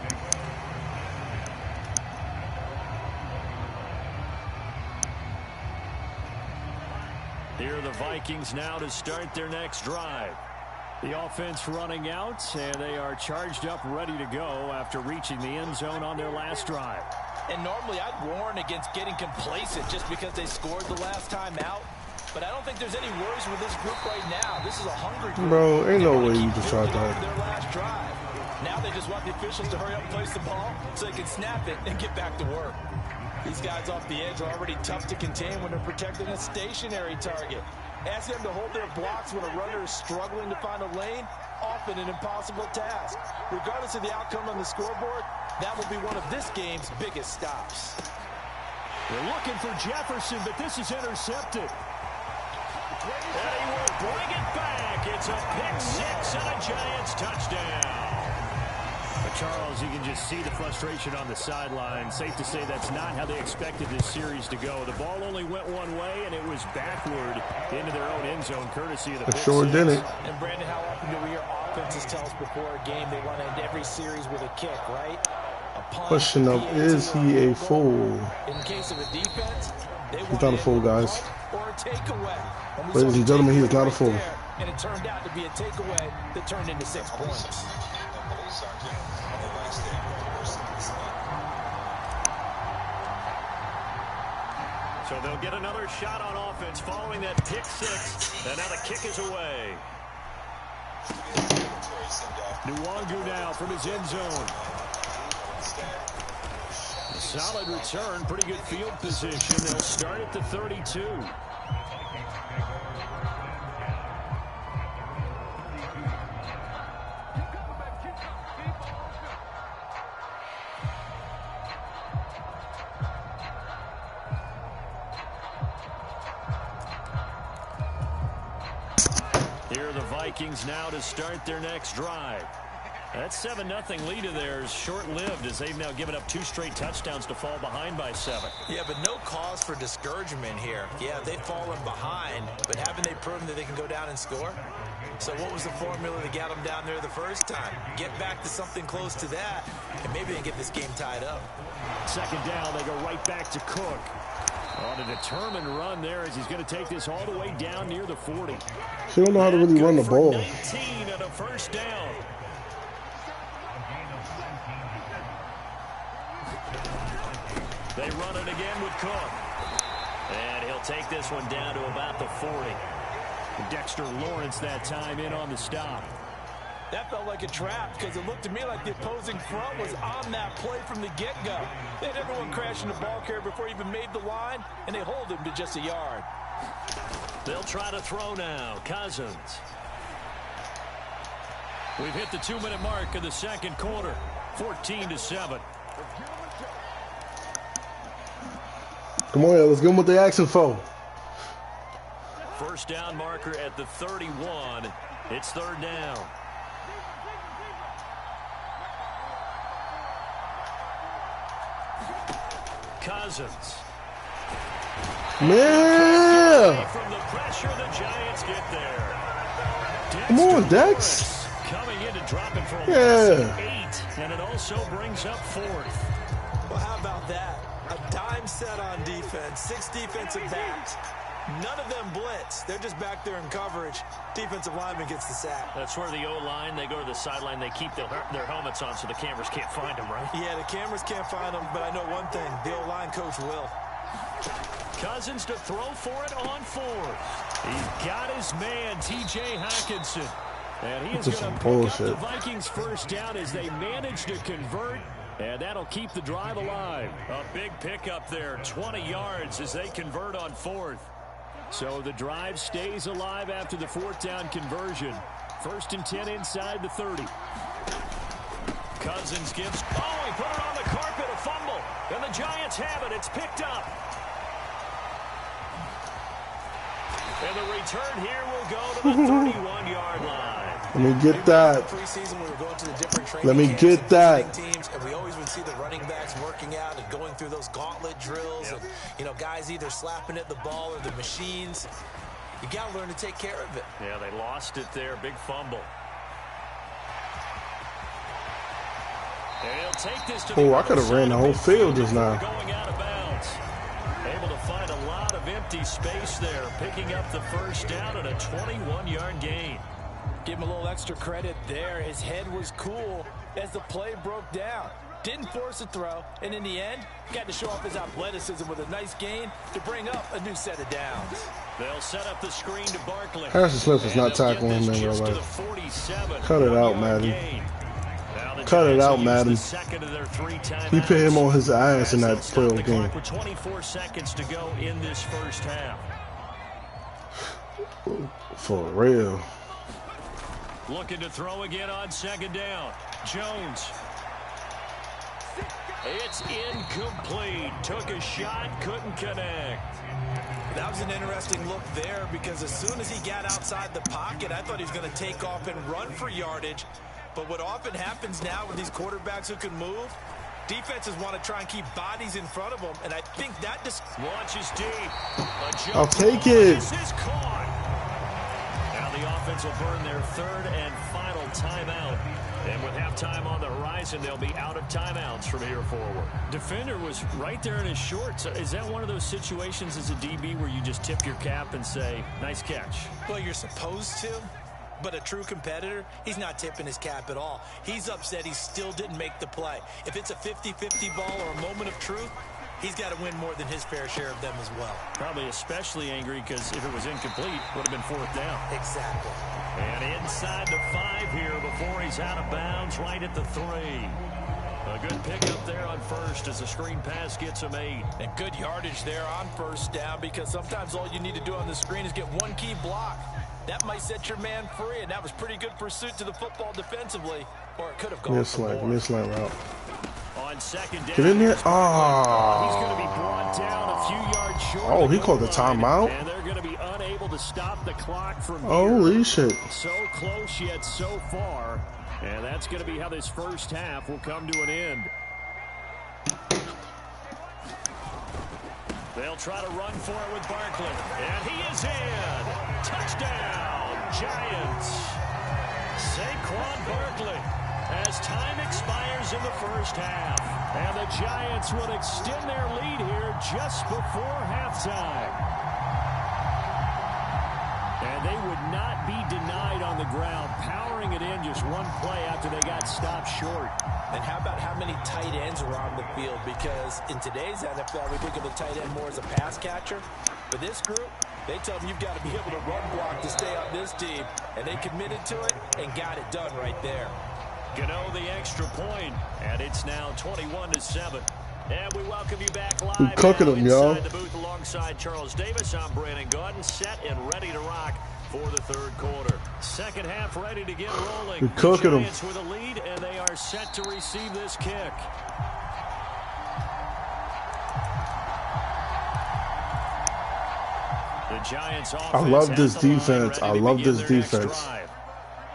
Speaker 1: Here are the Vikings now to start their next drive. The offense running out, and they are charged up, ready to go after reaching the end zone on their last drive.
Speaker 4: And normally I'd warn against getting complacent just because they scored the last time out. But I don't think there's any worries with this group right now. This is a hungry group.
Speaker 3: Bro, ain't no way you can try that.
Speaker 4: Their last drive. Now they just want the officials to hurry up and place the ball so they can snap it and get back to work. These guys off the edge are already tough to contain when they're protecting a stationary target. Ask them to hold their blocks when a runner is struggling to find a lane, often an impossible task. Regardless of the outcome on the scoreboard, that will be one of this game's biggest stops.
Speaker 1: They're looking for Jefferson, but this is intercepted. And he will bring it back. It's a pick 6 and a Giants touchdown. Charles, you can just see the frustration on the sideline. Safe to say that's not how they expected this series to go. The ball only went one way, and it was backward into their own end zone, courtesy of the pick
Speaker 3: sure
Speaker 1: six.
Speaker 3: didn't.
Speaker 4: And Brandon, how often do we hear offenses tell us before a game they want to end every series with a kick, right? A punt,
Speaker 3: Question of, is he a fool?
Speaker 4: In case of a defense,
Speaker 3: He's not a fool, guys.
Speaker 4: Or a takeaway.
Speaker 3: Ladies and gentlemen, he is not a fool.
Speaker 4: And it turned out to be a takeaway that turned into 6 points.
Speaker 1: So they'll get another shot on offense following that pick six. And now the kick is away. Nwangu now from his end zone. A solid return, pretty good field position. They'll start at the 32. Here are the Vikings now to start their next drive. That 7-0 lead of theirs short-lived as they've now given up 2 straight touchdowns to fall behind by 7.
Speaker 4: Yeah, but no cause for discouragement here. Yeah, they've fallen behind, but haven't they proven that they can go down and score? So what was the formula that got them down there the first time? Get back to something close to that, and maybe they can get this game tied up.
Speaker 1: Second down, they go right back to Cook. On a determined run there as he's going to take this all the way down near the 40.
Speaker 3: He don't know how to really run the ball.
Speaker 1: 19 and a first down. They run it again with Cook. And he'll take this one down to about the 40. Dexter Lawrence that time in on the stop.
Speaker 4: That felt like a trap because it looked to me like the opposing front was on that play from the get-go. They had everyone crashing the ball carrier before he even made the line, and they hold him to just a yard.
Speaker 1: They'll try to throw now. Cousins. We've hit the 2-minute mark of the second quarter. 14-7.
Speaker 3: Come on, let's get him what they asking for.
Speaker 1: First down marker at the 31. It's third down. Cousins.
Speaker 3: Yeah.
Speaker 1: From the pressure, the Giants get there.
Speaker 3: Come on, Dex.
Speaker 1: Coming in to drop it for a 8, and it also brings up 4th.
Speaker 4: Well, how about that? A dime set on defense, 6 defensive backs. None of them blitz. They're just back there in coverage. Defensive lineman gets the sack.
Speaker 1: That's where the O-line, they go to the sideline, they keep their helmets on so the cameras can't find them, right?
Speaker 4: Yeah, the cameras can't find them, but I know one thing. The O-line coach will.
Speaker 1: Cousins to throw for it on 4th. He's got his man, T.J. Hockenson. And he is going to pick up the Vikings first down as they manage to convert. And that'll keep the drive alive. A big pickup there, 20 yards as they convert on 4th. So the drive stays alive after the 4th down conversion. 1st and 10 inside the 30. Cousins gives, he put it on the carpet, a fumble. And the Giants have it, it's picked up. And the return here will go to the 31-yard line.
Speaker 3: Let me get that. Let me get that.
Speaker 4: Teams, and we always would see the running backs working out and going through those gauntlet drills. And, guys either slapping at the ball or the machines. You got to learn to take care of it.
Speaker 1: Yeah, they lost it there. Big fumble. And he'll take this to
Speaker 3: I could have ran the whole field just now.
Speaker 1: Going out of bounds. Able to find a lot of empty space there, picking up the first down at a 21-yard gain.
Speaker 4: Give him a little extra credit there. His head was cool as the play broke down. Didn't force a throw, and in the end, got to show off his athleticism with a nice gain to bring up a new set of downs.
Speaker 1: They'll set up the screen to Barkley.
Speaker 3: Harrison Smith is not tackling him in real life. Cut it out, Madden. Cut it out, Madden. He put him on his ass in that playoff game.
Speaker 1: With 24 seconds to go in this first half.
Speaker 3: For real.
Speaker 1: Looking to throw again on second down. Jones. It's incomplete. Took a shot, couldn't connect.
Speaker 4: That was an interesting look there because as soon as he got outside the pocket, I thought he was going to take off and run for yardage. But what often happens now with these quarterbacks who can move, defenses want to try and keep bodies in front of them, and I think that just
Speaker 1: launches deep.
Speaker 3: I'll take it.
Speaker 1: This is caught. Now the offense will burn their third and final timeout. And with halftime on the horizon, they'll be out of timeouts from here forward. Defender was right there in his shorts. Is that one of those situations as a DB where you just tip your cap and say, nice catch?
Speaker 4: Well, you're supposed to. But a true competitor, he's not tipping his cap at all. He's upset he still didn't make the play. If it's a 50-50 ball or a moment of truth, he's got to win more than his fair share of them as well.
Speaker 1: Probably especially angry because if it was incomplete, would have been fourth down.
Speaker 4: Exactly.
Speaker 1: And inside the 5 here before he's out of bounds, right at the 3. A good pickup there on first as the screen pass gets him 8.
Speaker 4: And good yardage there on first down, because sometimes all you need to do on the screen is get one key block. That might set your man free, and that was pretty good pursuit to the football defensively, or it could have gone for more.
Speaker 3: Mid-slant route.
Speaker 1: On second down,
Speaker 3: get in there.
Speaker 1: he's going to be brought down a few yards short.
Speaker 3: Oh, he called the timeout.
Speaker 1: And they're going to be unable to stop the clock from here.
Speaker 3: Holy shit.
Speaker 1: So close yet so far. And that's going to be how this first half will come to an end. They'll try to run for it with Barkley. And he is in. Touchdown, Giants. Saquon Barkley as time expires in the first half. And the Giants will extend their lead here just before halftime. And they would not be denied on the ground, powering it in just one play after they got stopped short.
Speaker 4: And how about how many tight ends are on the field? Because in today's NFL, we think of the tight end more as a pass catcher. For this group, they tell them you've got to be able to run block to stay on this team. And they committed to it and got it done right there.
Speaker 1: Gano the extra point, and it's now 21-7. And we welcome you back live
Speaker 3: We're cooking them, y'all.
Speaker 1: inside the booth alongside Charles Davis. I'm Brandon Gordon, set and ready to rock for the third quarter. Second half ready to get rolling.
Speaker 3: We're cooking them.
Speaker 1: Giants with a lead, and they are set to receive this kick. The Giants offense.
Speaker 3: I love this
Speaker 1: at the line,
Speaker 3: defense.
Speaker 1: ready
Speaker 3: I
Speaker 1: to
Speaker 3: love
Speaker 1: begin
Speaker 3: this
Speaker 1: their next
Speaker 3: defense.
Speaker 1: drive.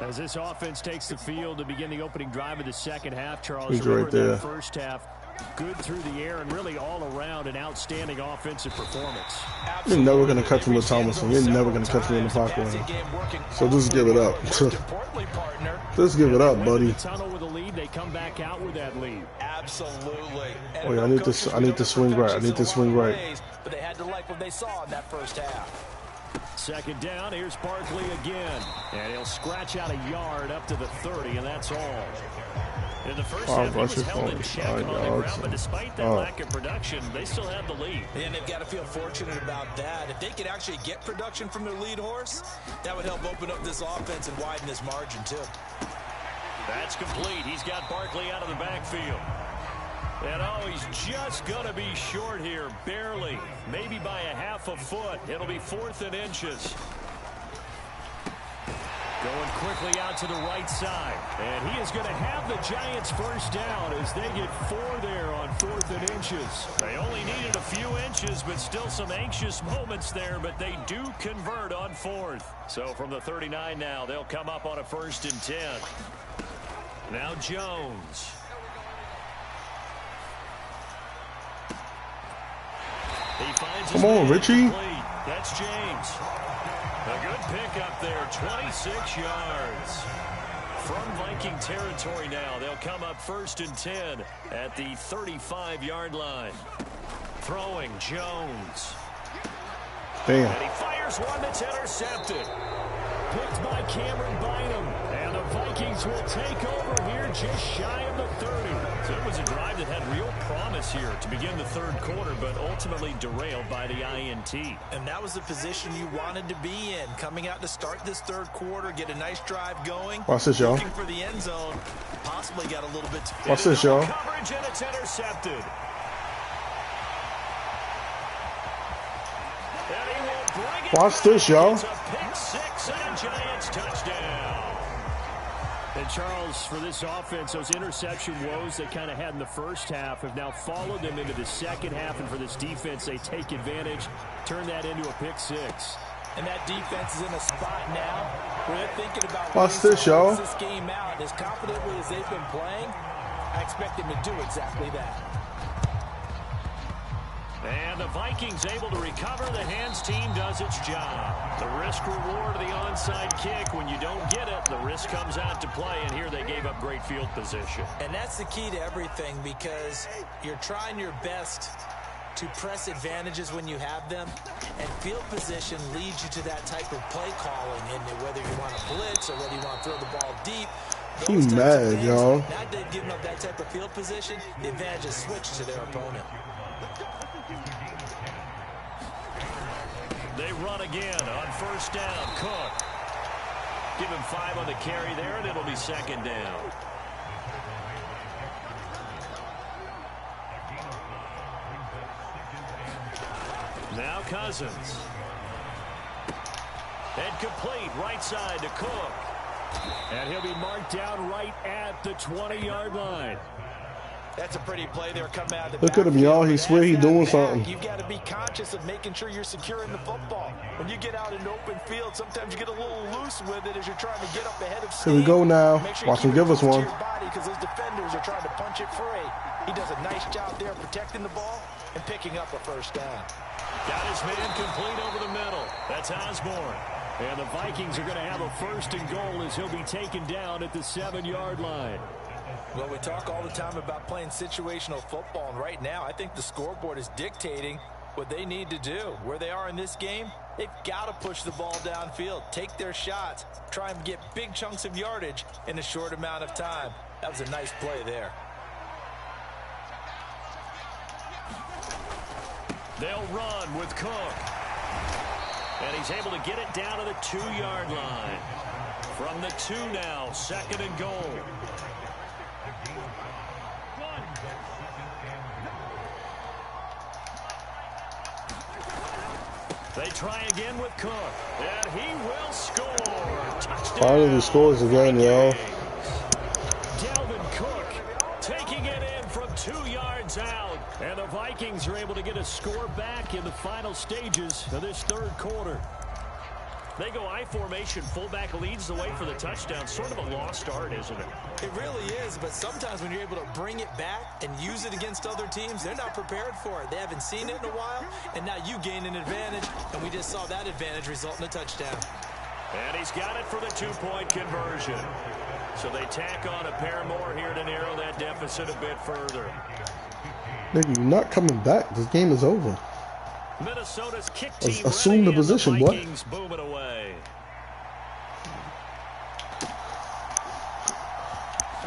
Speaker 1: As this offense takes the field to begin the opening drive of the second half, Charles,
Speaker 3: He's right there.
Speaker 1: that first half, good through the air and really all around an outstanding offensive performance.
Speaker 3: You're never going to catch him with Thomason. You're never going to catch him in the pocket. So just give it up. Just give it up, buddy.
Speaker 1: Tunnel with a lead, they come back out with that lead.
Speaker 4: Absolutely.
Speaker 3: Oh, yeah, I need to swing right. I need to swing right.
Speaker 4: But they had to like what they saw in that first half.
Speaker 1: Second down, here's Barkley again. And he'll scratch out a yard up to the 30, and that's all. In the first half, he was held in check on the ground, but despite that lack of production, they still have the lead.
Speaker 4: And they've got to feel fortunate about that. If they could actually get production from their lead horse, that would help open up this offense and widen this margin, too.
Speaker 1: That's complete. He's got Barkley out of the backfield. And, oh, he's just going to be short here, barely. Maybe by a half a foot. It'll be 4th and inches. Going quickly out to the right side. And he is going to have the Giants first down as they get 4 there on 4th and inches. They only needed a few inches, but still some anxious moments there, but they do convert on 4th. So from the 39 now, they'll come up on a 1st and 10. Now Jones. He finds
Speaker 3: Come on, Richie.
Speaker 1: That's James. A good pickup there, 26 yards. From Viking territory now, they'll come up 1st and 10 at the 35-yard line. Throwing Jones.
Speaker 3: Damn.
Speaker 1: And he fires one that's intercepted. Picked by Cameron Bynum. And the Vikings will take over here just shy of the 30. So it was a drive that had real promise here to begin the third quarter, but ultimately derailed by the INT.
Speaker 4: And that was the position you wanted to be in. Coming out to start this third quarter, get a nice drive going.
Speaker 3: Watch this, y'all.
Speaker 4: Looking for the end zone. Possibly got a little bit.
Speaker 3: Watch this, y'all.
Speaker 1: Coverage, and it's intercepted.
Speaker 3: Watch this, y'all.
Speaker 1: It's a pick 6 and a Giants touchdown. And Charles, for this offense, those interception woes they kind of had in the first half have now followed them into the second half. And for this defense, they take advantage, turn that into a pick 6.
Speaker 4: And that defense is in a spot now where they're thinking about
Speaker 3: watch this, y'all.
Speaker 4: This game out. As confidently as they've been playing, I expect them to do exactly that.
Speaker 1: And the Vikings able to recover. The hands team does its job. The risk reward of the onside kick. When you don't get it, the risk comes out to play. And here they gave up great field position.
Speaker 4: And that's the key to everything, because you're trying your best to press advantages when you have them. And field position leads you to that type of play calling. And whether you want to blitz or whether you want to throw the ball deep.
Speaker 3: He's mad, y'all.
Speaker 4: Now they've given up that type of field position. The advantage is switched to their opponent.
Speaker 1: They run again on first down. Cook. Give him 5 on the carry there, and it'll be second down. Now Cousins. And complete right side to Cook. And he'll be marked down right at the 20-yard line.
Speaker 4: That's a pretty play there coming out of the
Speaker 3: Look at him, y'all. He swear he's doing something.
Speaker 4: You've got to be conscious of making sure you're securing the football. When you get out in open field, sometimes you get a little loose with it as you're trying to get up ahead of steam.
Speaker 3: Here we go now.
Speaker 4: Sure
Speaker 3: Watch him give us one.
Speaker 4: Because those defenders are trying to punch it free. He does a nice job there protecting the ball and picking up a first down.
Speaker 1: Got his man complete over the middle. That's Osborne. And the Vikings are going to have a first and goal as he'll be taken down at the 7-yard line.
Speaker 4: Well, we talk all the time about playing situational football, and right now I think the scoreboard is dictating what they need to do. Where they are in this game, they've got to push the ball downfield, take their shots, try and get big chunks of yardage in a short amount of time. That was a nice play there.
Speaker 1: They'll run with Cook. And he's able to get it down to the 2-yard line. From the 2 now, second and goal. They try again with Cook. And he will score. Touchdown.
Speaker 3: Finally scores again, y'all.
Speaker 1: Dalvin Cook taking it in from 2 yards out. And the Vikings are able to get a score back in the final stages of this third quarter. They go I formation. Fullback leads the way for the touchdown. Sort of a lost art, isn't it?
Speaker 4: It really is, but sometimes when you're able to bring it back and use it against other teams, they're not prepared for it. They haven't seen it in a while, and now you gain an advantage, and we just saw that advantage result in a touchdown.
Speaker 1: And he's got it for the 2-point conversion. So they tack on a pair more here to narrow that deficit a bit further.
Speaker 3: Nigga, you're not coming back. This game is over.
Speaker 1: Minnesota's kick team
Speaker 3: assume the position, boy.
Speaker 1: Vikings boom it away.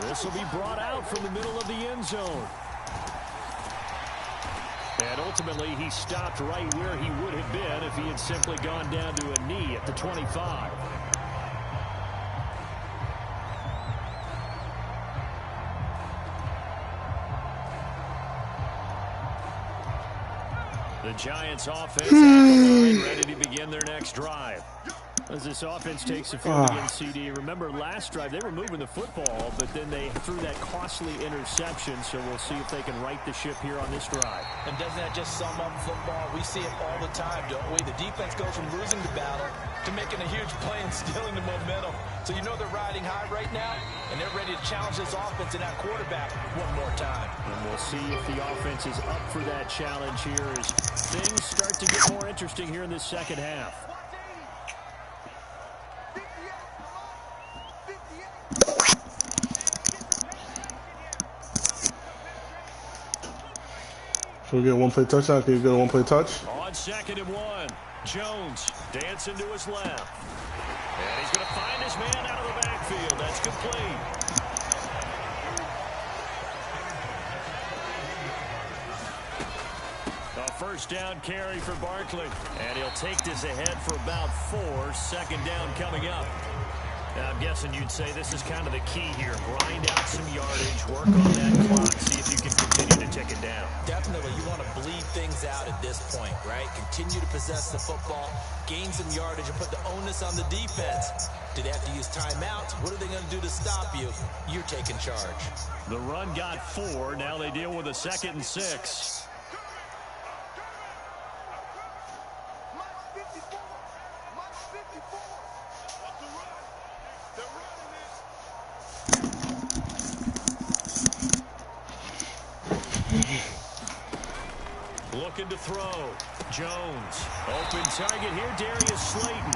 Speaker 1: This will be brought out from the middle of the end zone. And ultimately, he stopped right where he would have been if he had simply gone down to a knee at the 25. The Giants offense at the line, ready to begin their next drive. As this offense takes the field against CD. Remember, last drive, they were moving the football, but then they threw that costly interception, so we'll see if they can right the ship here on this drive.
Speaker 4: And doesn't that just sum up football? We see it all the time, don't we? The defense goes from losing the battle to making a huge play and stealing the momentum. So you know they're riding high right now, and they're ready to challenge this offense and that quarterback one more time.
Speaker 1: And we'll see if the offense is up for that challenge here as things start to get more interesting here in this second half.
Speaker 3: Should we get a one-play touchdown? Can you get a one-play touch?
Speaker 1: On 2nd and 1, Jones dancing to his left. And he's going to find his man out of the backfield. That's complete. A first down carry for Barkley. And he'll take this ahead for about 4. 2nd down coming up. Now, I'm guessing you'd say this is kind of the key here. Grind out some yardage, work on that clock, see if you can continue to tick it down.
Speaker 4: Definitely, you want to bleed things out at this point, right? Continue to possess the football, gain some yardage, and put the onus on the defense. Do they have to use timeouts? What are they going to do to stop you? You're taking charge.
Speaker 1: The run got 4. Now they deal with a 2nd and 6. Looking to throw. Jones. Open target here, Darius Slayton.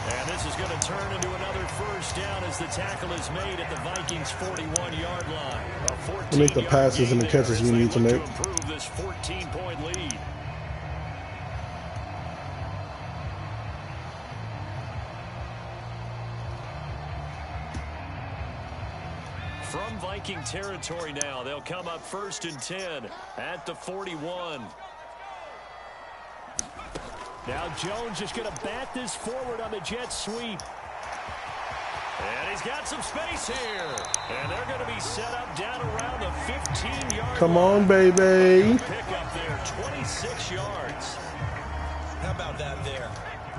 Speaker 1: And this is going to turn into another first down as the tackle is made at the Vikings' 41-yard line.
Speaker 3: To make the passes and the catches we need to make.
Speaker 1: To improve this 14-point lead. From Viking territory now, they'll come up 1st and 10 at the 41. Now Jones just going to bat this forward on the jet sweep. And he's got some space here. And they're going to be set up down around the 15-yard line.
Speaker 3: Come on, baby.
Speaker 1: Pick up there, 26 yards.
Speaker 4: How about that there?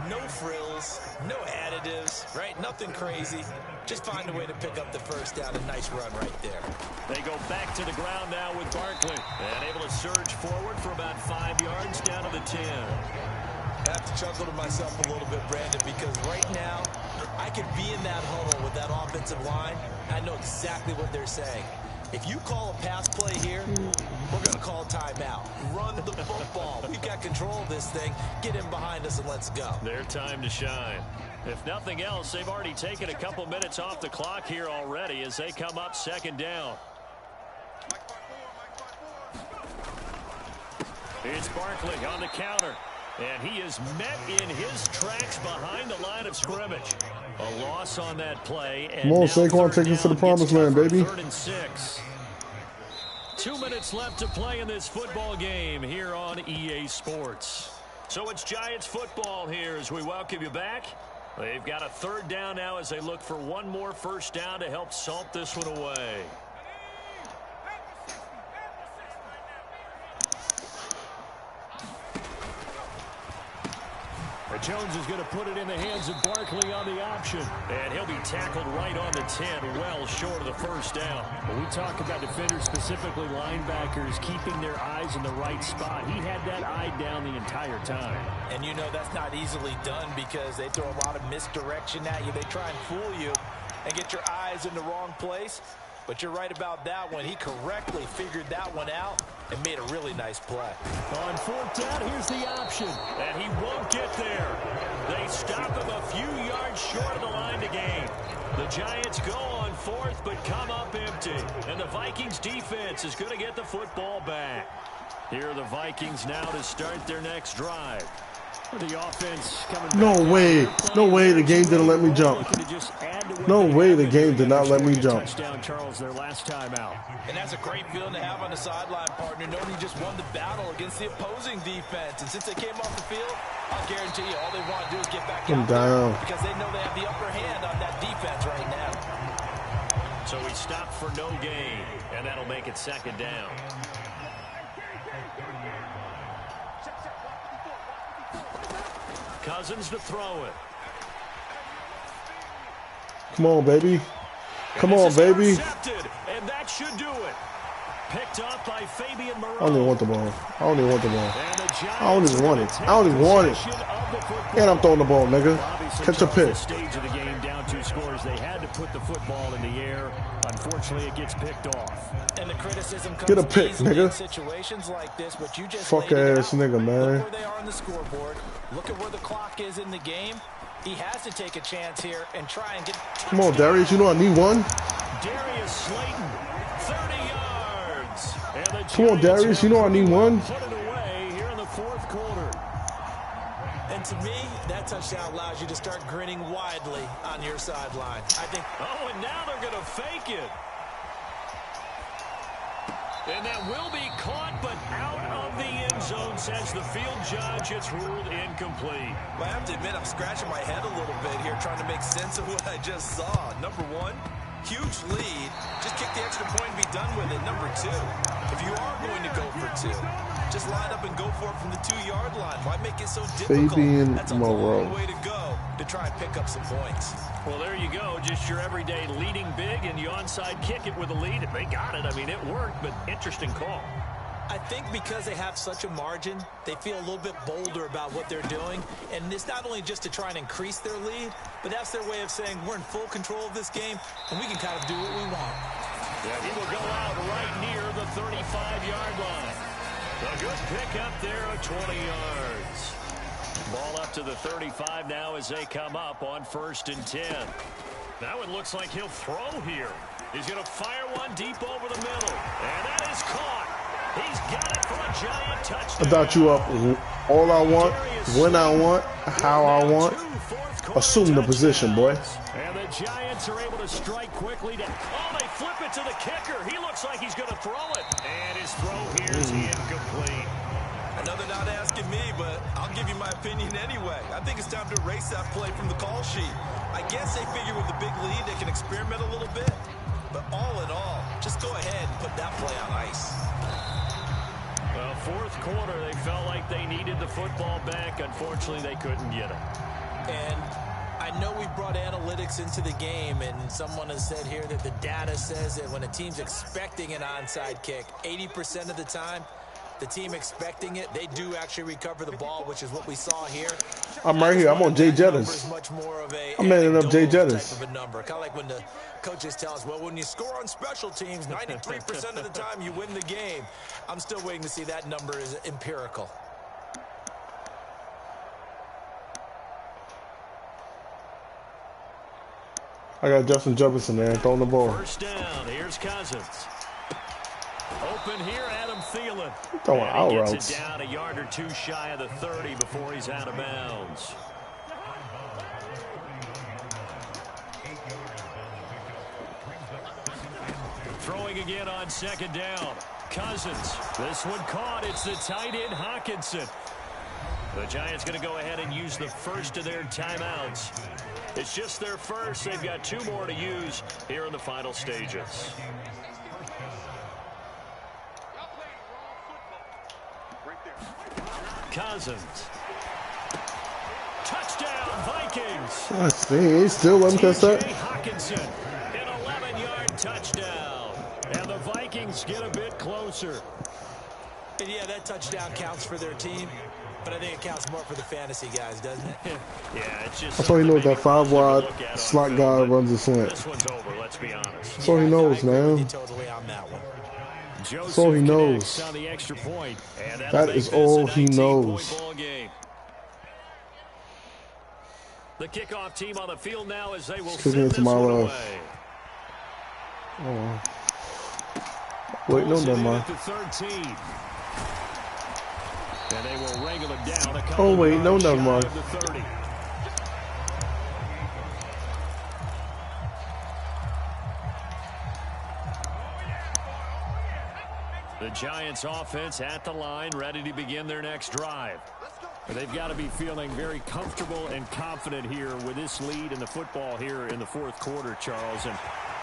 Speaker 4: No frills, no additives, right? Nothing crazy. Just find a way to pick up the first down. A nice run right there.
Speaker 1: They go back to the ground now with Barkley. And able to surge forward for about 5 yards down to the 10.
Speaker 4: I have to chuckle to myself a little bit, Brandon, because right now I could be in that huddle with that offensive line. I know exactly what they're saying. If you call a pass play here, we're going to call timeout. Run the football. We've got control of this thing. Get in behind us and let's go.
Speaker 1: Their time to shine. If nothing else, they've already taken a couple minutes off the clock here already as they come up 2nd down. It's Barkley on the counter. And he is met in his tracks behind the line of scrimmage. A loss on that play. And
Speaker 3: come on, Saquon, take us to the promised land, baby.
Speaker 1: 3rd and 6. 2 minutes left to play in this football game here on EA Sports. So it's Giants football here as we welcome you back. They've got a 3rd down now as they look for one more first down to help salt this one away. Jones is going to put it in the hands of Barkley on the option. And he'll be tackled right on the 10, well short of the first down. When we talk about defenders, specifically linebackers, keeping their eyes in the right spot, he had that eye down the entire time.
Speaker 4: And you know that's not easily done because they throw a lot of misdirection at you. They try and fool you and get your eyes in the wrong place. But you're right about that one. He correctly figured that one out and made a really nice play.
Speaker 1: On 4th down, here's the option. And he won't get there. They stop him a few yards short of the line to gain. The Giants go on 4th, but come up empty. And the Vikings defense is going to get the football back. Here are the Vikings now to start their next drive. The offense coming
Speaker 3: no way. No way the game didn't let me jump. No way the game did not let me jump.
Speaker 1: Touchdown, Charles, their last time out.
Speaker 4: And that's a great feeling to have on the sideline, partner, knowing you just won the battle against the opposing defense. And since they came off the field, I'll guarantee you all they want to do is get back out there because they know they have the upper hand on that defense right now.
Speaker 1: So he stopped for no gain, and that'll make it 2nd down. Cousins to throw it.
Speaker 3: Come on, baby. Come on, baby.
Speaker 1: And that should do it. Picked up by Fabian Moreau.
Speaker 3: I don't even want the ball. I don't even want the ball. I don't even want it. I don't even want it. And I'm throwing the ball, nigga. Catch a pick.
Speaker 1: Stage of the game, down 2 scores. They had to put the football in the air. Unfortunately, it gets picked off.
Speaker 4: And the criticism comes
Speaker 3: get a pick, nigga.
Speaker 4: In situations like this, but you just
Speaker 3: fuck ass nigga, man.
Speaker 4: Look where they are on the scoreboard. Look at where the clock is in the game. He has to take a chance here and try and get.
Speaker 3: Come on, Darius. You know I need one.
Speaker 1: Darius Slayton, 30 yards. And
Speaker 3: come on, Darius. You know I need one.
Speaker 1: Put it away here in the 4th quarter.
Speaker 4: And to me, that touchdown allows you to start grinning widely on your sideline. I think.
Speaker 1: Oh, and now they're going to fake it. And that will be caught, but out of the end zone, says the field judge. It's ruled incomplete.
Speaker 4: Well, I have to admit, I'm scratching my head a little bit here, trying to make sense of what I just saw. Number 1, huge lead. Just kick the extra point and be done with it. Number 2, if you are going to go for 2, just line up and go for it from the 2-yard line. Why make it so difficult? That's a long way to go to try and pick up some points.
Speaker 1: Well, there you go. Just your everyday leading big, and you onside kick it with a lead. If they got it, I mean, it worked, but interesting call.
Speaker 4: I think because they have such a margin, they feel a little bit bolder about what they're doing. And it's not only just to try and increase their lead, but that's their way of saying we're in full control of this game, and we can kind of do what we want.
Speaker 1: Yeah, he will go out right near the 35-yard line. A good pickup there of 20 yards. Ball up to the 35 now as they come up on 1st and 10. Now it looks like he'll throw here. He's going to fire one deep over the middle. And that is caught. He's got it for a giant touchdown.
Speaker 3: I thought you up all I want, when I want, how I want. Assume the position, boy.
Speaker 1: And the Giants are able to strike quickly. Oh, they flip it to the kicker. He looks like he's going to throw it. And his throw here is incomplete.
Speaker 4: I know they're not asking me, but I'll give you my opinion anyway. I think it's time to erase that play from the call sheet. I guess they figure with the big lead they can experiment a little bit. But all in all, just go ahead and put that play on ice.
Speaker 1: Well, 4th quarter, they felt like they needed the football back. Unfortunately, they couldn't get it.
Speaker 4: And I know we brought analytics into the game, and someone has said here that the data says that when a team's expecting an onside kick, 80% of the time, the team expecting it, they do actually recover the ball, which is what we saw here.
Speaker 3: I'm right here. I'm on Jay Jettis. I'm manning up Jay Jettis.
Speaker 4: Kind of like when the coaches tell us, well, when you score on special teams, 93% of the time you win the game. I'm still waiting to see that number is empirical.
Speaker 3: I got Justin Jefferson there throwing the ball.
Speaker 1: 1st down. Here's Cousins. Open here, Adam Thielen.
Speaker 3: Throwing out
Speaker 1: routes.
Speaker 3: routes.
Speaker 1: Gets it down a yard or two shy of the 30 before he's out of bounds. Throwing again on 2nd down. Cousins. This one caught. It's the tight end, Hawkinson. The Giants going to go ahead and use the first of their timeouts. It's just their first. They've got 2 more to use here in the final stages. Cousins. Touchdown, Vikings.
Speaker 3: I see. He still wasn't catch that.
Speaker 1: Hawkinson, an 11-yard touchdown. And the Vikings get a bit closer.
Speaker 4: And yeah, that touchdown counts for their team, but I think it counts more for the fantasy guys, doesn't it?
Speaker 1: Yeah, it's just.
Speaker 3: That's all he knows. That 5-wide slot guy runs a slant.
Speaker 1: This one's over. Let's be honest.
Speaker 3: That's all he knows, man.
Speaker 4: Totally on that one.
Speaker 3: That's all he knows.
Speaker 1: On the extra point, and
Speaker 3: that is all he knows.
Speaker 1: The kickoff team on the field now as they will
Speaker 3: kicking it to my left. Oh. Wait, no, never mind.
Speaker 1: And they will wrangle him down a
Speaker 3: oh, wait, no, never mind.
Speaker 1: The Giants offense at the line, ready to begin their next drive. They've got to be feeling very comfortable and confident here with this lead in the football here in the 4th quarter, Charles. And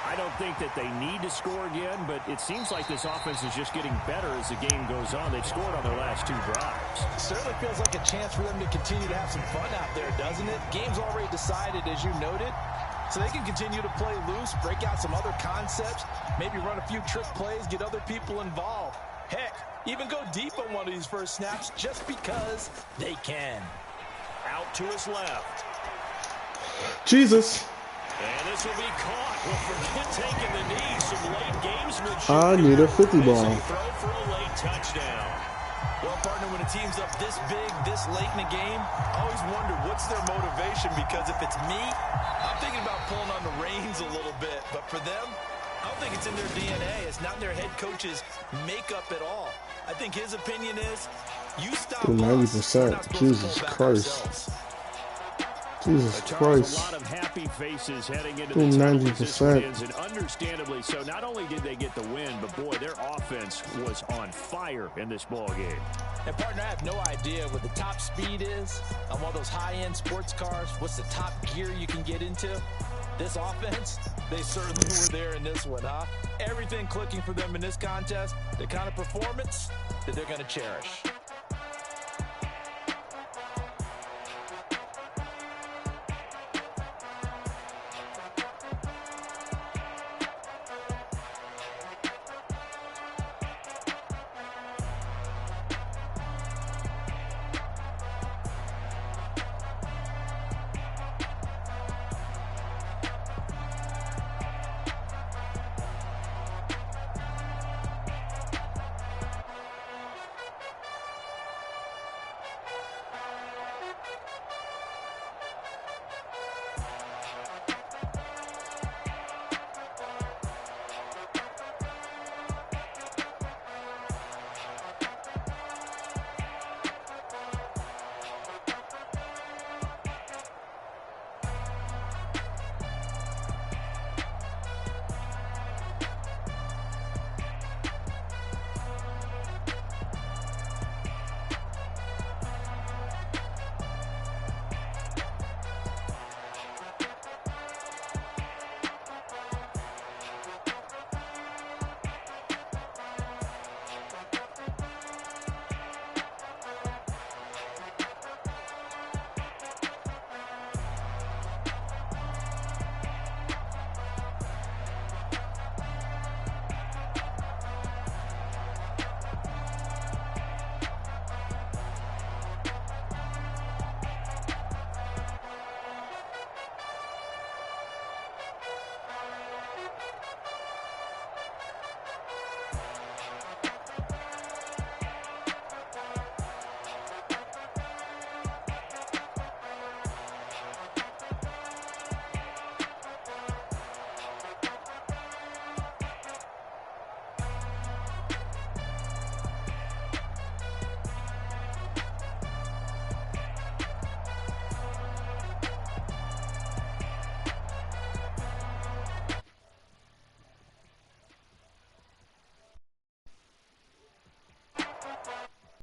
Speaker 1: I don't think that they need to score again, but it seems like this offense is just getting better as the game goes on. They've scored on their last 2 drives.
Speaker 4: It certainly feels like a chance for them to continue to have some fun out there, doesn't it? Game's already decided, as you noted. So they can continue to play loose, break out some other concepts, maybe run a few trick plays, get other people involved. Heck, even go deep on one of these first snaps just because they can.
Speaker 1: Out to his left.
Speaker 3: Jesus.
Speaker 1: And this will be caught. We'll forget taking the knee. Some late gamesmanship.
Speaker 3: I need a 50 ball.
Speaker 1: Throw for a late touchdown.
Speaker 4: Well, partner, when a team's up this big, this late in the game, I always wonder what's their motivation, because if it's me, I'm thinking about pulling on the reins a little bit. But for them, I don't think it's in their DNA. It's not in their head coach's makeup at all. I think his opinion is, you stop
Speaker 3: 90%. Jesus Christ. Jesus Christ.
Speaker 1: A lot of happy faces heading into
Speaker 3: 90%.
Speaker 1: And understandably so. Not only did they get the win, but boy, their offense was on fire in this ball game.
Speaker 4: And partner, I have no idea what the top speed is on one of those high-end sports cars. What's the top gear you can get into? This offense, they certainly were there in this one, huh? Everything clicking for them in this contest, the kind of performance that they're going to cherish.